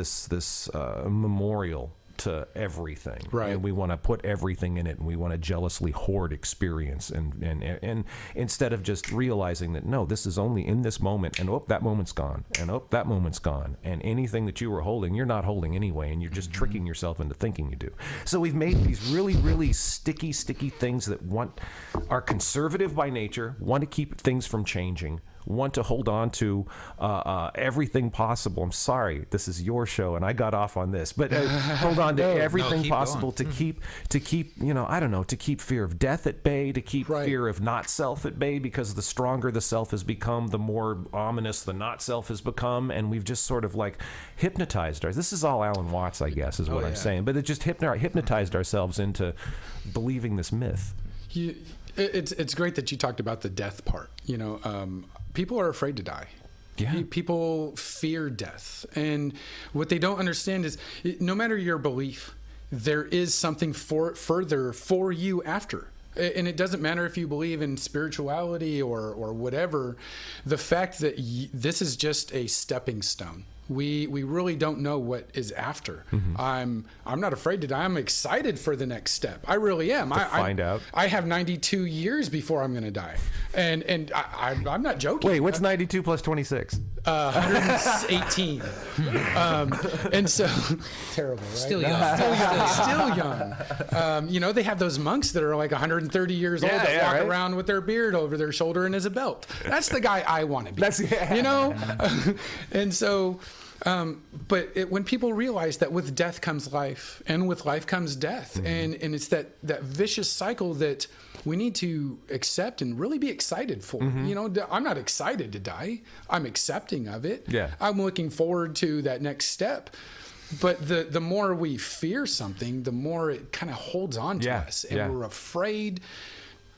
memorial to everything, Right. and we want to put everything in it, and we want to jealously hoard experience, and instead of just realizing that no, this is only in this moment, and that moment's gone, and that moment's gone, and anything that you were holding, you're not holding anyway, and you're just tricking yourself into thinking you do. So we've made these really, really sticky things that are conservative by nature, want to keep things from changing, want to hold on to everything possible. I'm sorry, this is your show, and I got off on this, but hold on to everything keep possible to keep I don't know, to keep fear of death at bay, to keep Right. fear of not self at bay, because the stronger the self has become, the more ominous the not self has become, and we've just sort of like hypnotized ourselves. This is all Alan Watts, I guess, is what I'm saying, but it just hypnotized ourselves into believing this myth. It's great that you talked about the death part. People are afraid to die. Yeah. People fear death. And what they don't understand is no matter your belief, there is something further for you after. And it doesn't matter if you believe in spirituality or whatever. The fact that this is just a stepping stone. We really don't know what is after. I'm not afraid to die. I'm excited for the next step. I really am. Find out. I have 92 years before I'm going to die, and I'm not joking. Wait, what's 92 plus 26? 118. And so terrible, right? Still young. Still young. They have those monks that are like 130 years old that walk right. around with their beard over their shoulder and as a belt. That's the guy I want to be. And so. But when people realize that with death comes life, and with life comes death, and it's that vicious cycle that we need to accept and really be excited for. I'm not excited to die. I'm accepting of it. Yeah. I'm looking forward to that next step. But the more we fear something, the more it kind of holds on to us, and we're afraid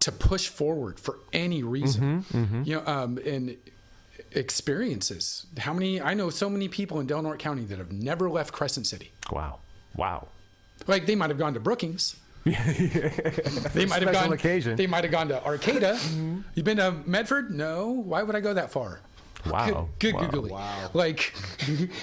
to push forward for any reason. And experiences. I know so many people in Del Norte County that have never left Crescent City. Wow. Like they might have gone to Brookings. They might have gone. Occasion. They might have gone to Arcata. You been to Medford? No. Why would I go that far? Wow. Good Wow. googly. Wow. Like.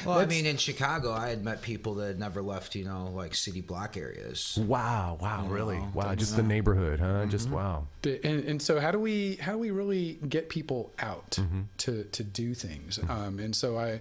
Well, I mean, in Chicago, I had met people that had never left, like city block areas. Wow, really? Wow, just the neighborhood, huh? Just wow. And so how do we really get people out to do things? And so I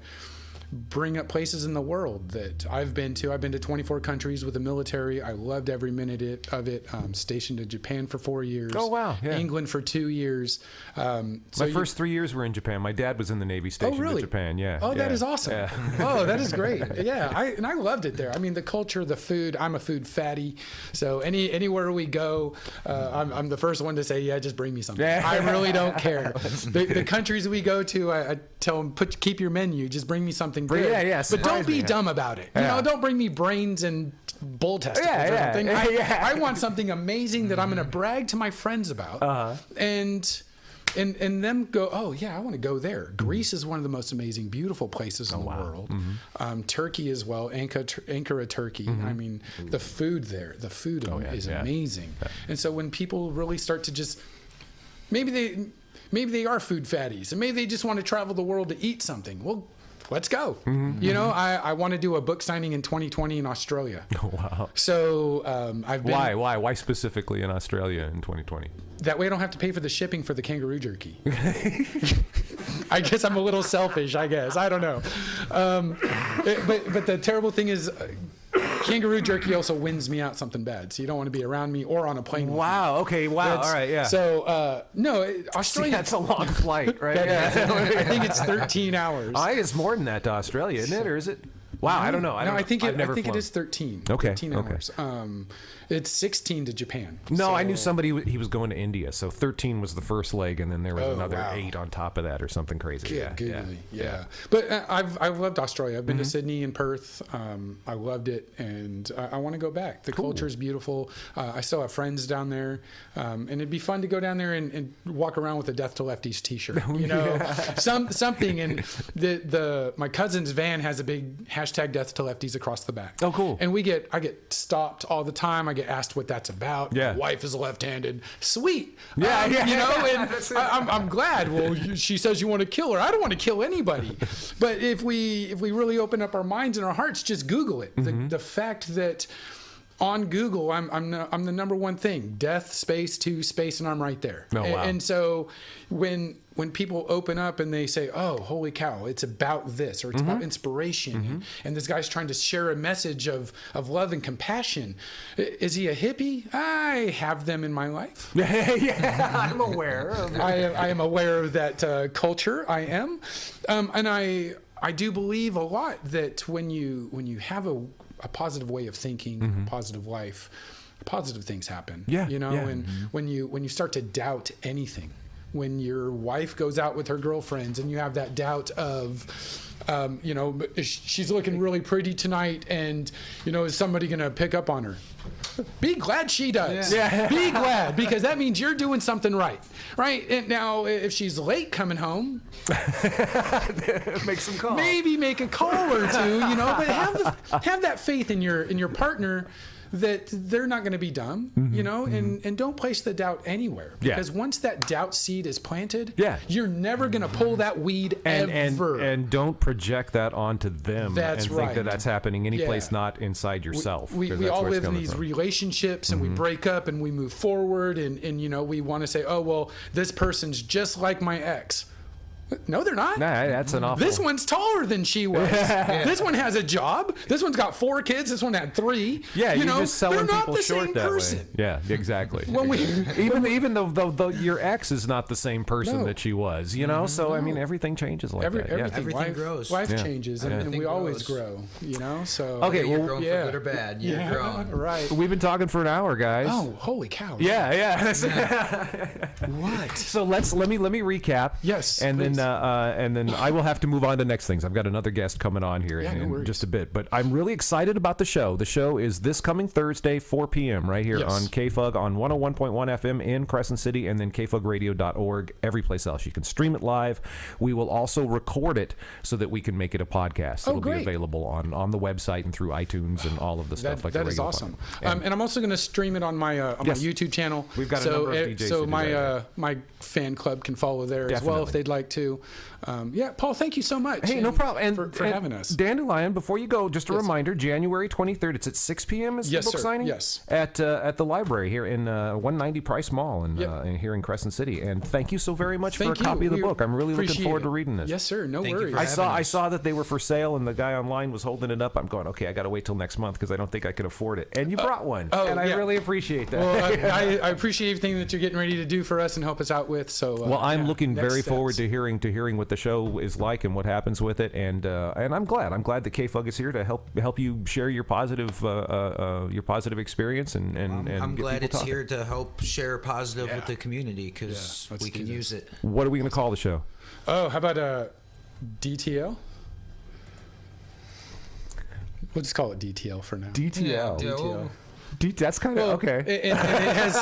bring up places in the world that I've been to. I've been to 24 countries with the military. I loved every minute of it. Stationed in Japan for 4 years. Oh, wow. Yeah. England for 2 years. My first 3 years were in Japan. My dad was in the Navy stationed in Japan. Yeah. Oh, yeah. that is awesome. Yeah. Oh, that is great. Yeah, I loved it there. I mean, the culture, the food. I'm a food fatty, so anywhere we go, I'm the first one to say, yeah, just bring me something. Yeah. I really don't care. The countries we go to, I tell them, keep your menu. Just bring me something good. Yeah. But don't be me. dumb about it. Yeah. Don't bring me brains and bull testicles or something. I want something amazing that I'm going to brag to my friends about, and them go, oh yeah, I want to go there. Greece is one of the most amazing, beautiful places in the world. Turkey as well, Ankara, Turkey. I mean, the food there, is amazing. Yeah. And so when people really start to just, maybe they are food fatties, and maybe they just want to travel the world to eat something. Well, let's go. You know, I want to do a book signing in 2020 in Australia. Oh, wow. So I've been. Why specifically in Australia in 2020? That way I don't have to pay for the shipping for the kangaroo jerky. I guess I'm a little selfish, I guess. I don't know. But the terrible thing is kangaroo jerky also wins me out something bad. So you don't want to be around me or on a plane with me. Wow. Okay. Wow. All right. Yeah. So, no, Australia. That's a long flight, right? I think it's 13 hours. It's more than that to Australia, isn't it? Or is it? Wow. I don't know. I think I've never it flown. is 13. Okay, 13 okay. hours. It's 16 to Japan. No, I knew So- somebody, he was going to India. So 13 was the first leg, and then there was Oh, another wow. 8 on top of that or something crazy. Yeah. But I've loved Australia. I've been Mm-hmm. to Sydney and Perth. I loved it, and I want to go back. The culture is beautiful. I still have friends down there, and it'd be fun to go down there and walk around with a Death to Lefties T-shirt. You know, something. And my cousin's van has a big hashtag Death to Lefties across the back. Oh, cool. And I get stopped all the time. I get asked what that's about. Yeah. My wife is left-handed. Sweet. Yeah, yeah. You know, and That's it. I'm glad. Well, she says you want to kill her. I don't want to kill anybody. But if we really open up our minds and our hearts, just Google it. The fact that on Google, I'm the number one thing. Death, space, to space, and I'm right there. Oh, wow. And so when people open up and they say, "Oh, holy cow, it's about this," or it's about inspiration, and this guy's trying to share a message of love and compassion, is he a hippie? I have them in my life. Yeah, I'm aware of I am aware of that culture. I am, and I do believe a lot that when you have a positive way of thinking, a positive life, positive things happen. Yeah, you know, yeah. and when you start to doubt anything, when your wife goes out with her girlfriends and you have that doubt of, you know, she's looking really pretty tonight, and you know, is somebody gonna pick up on her? Be glad she does. Yeah. Be glad, because that means you're doing something right. Right? And now, if she's late coming home, make some calls. maybe make a call or two, you know, but have that faith in your partner that they're not going to be dumb, you know, and don't place the doubt anywhere, Yeah. because once that doubt seed is planted, Yeah. you're never going to pull that weed ever. And don't project that onto them. That's and think right. that that's happening anyplace Yeah. not inside yourself. We 'cause we that's all where it's live in coming these from. relationships, and we break up and we move forward, and you know, we want to say, oh well, this person's just like my ex. No, they're not. Nah, that's an awful. This one's taller than she was. This one has a job. This one's got 4 kids. This one had 3. Yeah, you you're know, just selling they're not people the short same that person. way. Yeah, exactly. When we even though your ex is not the same person No. that she was, you know. So I mean, everything changes like that. Yeah. Everything grows. Life Yeah. changes, and, Yeah. and we Everything always grows. grow. You know, so Okay, You're well, growing yeah. for good or bad. You're yeah, growing. right. We've been talking for an hour, guys. Oh, holy cow! Yeah. What? So let me recap. Yes, and please. then I will have to move on to next things. I've got another guest coming on here Yeah, no in worries. just a bit, but I'm really excited about the show. The show is this coming Thursday, 4 p.m. right here Yes. on KFUG on 101.1 FM in Crescent City, and then kfugradio.org, every place else. You can stream it live. We will also record it so that we can make it a podcast. Oh, It'll great. be available on the website and through iTunes and all of the stuff like That the is regular awesome. podcast. And I'm also going to stream it on my Yes. YouTube channel. We've got a number of DJs So who do my that, my fan club can follow there as well if Definitely. they'd like to. Yeah, Paul, thank you so much. Hey, no problem. And for and having us. Dandelion, before you go, just a Yes. reminder, January 23rd, it's at 6 p.m. is Yes, the book sir. signing? Yes. At the library here in 190 Price Mall Yep. here in Crescent City. And thank you so very much Thank for a copy you. of the We book. I'm really looking appreciate forward it. to reading this. Yes, sir. No Thank you worries. for having I us. saw that they were for sale, and the guy online was holding it up. I'm going, okay, I got to wait till next month because I don't think I can afford it. And you brought one, and I yeah. really appreciate that. Well, I appreciate everything that you're getting ready to do for us and help us out with. So, Well, I'm yeah, looking next very steps. forward to hearing what the show is like and what happens with it, and I'm glad that KFUG is here to help you share your positive experience and I'm get glad people it's talking. here to help share positive Yeah. with the community because let's we do can this. use it. What are we going to call the show? Oh, how about DTL? We'll just call it DTL for now. DTL. DTL. That's kind of okay. And it has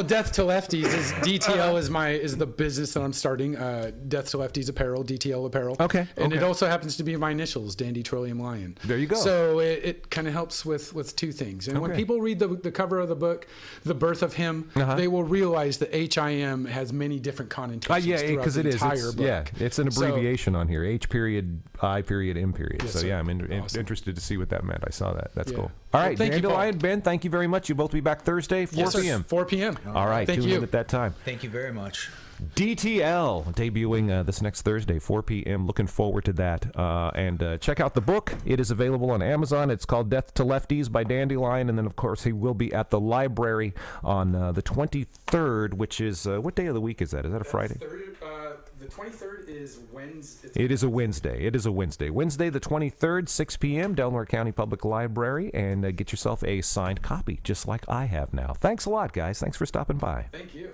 Death to Lefties is DTL is the business that I'm starting. Death to Lefties Apparel, DTL Apparel. Okay, And it okay. also happens to be my initials, Dandy Trillium Lion. There you go. So it kind of helps with two things. And when Okay. people read the cover of the book, The Birth of Him, they will realize that HIM has many different connotations Yeah, throughout because the it is. entire book. Yeah, it's an So- abbreviation on here. H period, I period, M period. Yes, so sir. yeah, I'm Awesome. interested to see what that meant. I saw that. That's Yeah. cool. All right, Well, thank you, Paul. Dandelion, Ben, thank you very much. You'll both be back Thursday, 4 Yes, sir. p.m. 4 p.m. All right, Thank tune you. in at that time. Thank you very much. DTL debuting this next Thursday, 4 p.m. Looking forward to that. And check out the book. It is available on Amazon. It's called Death to Lefties by Dandelion. And then, of course, he will be at the library on the 23rd, which is, what day of the week is that? Is that a Friday? The 23rd is Wednesday. It is a Wednesday. It is a Wednesday. Wednesday the 23rd, 6 p.m., Delaware County Public Library. And get yourself a signed copy, just like I have now. Thanks a lot, guys. Thanks for stopping by. Thank you.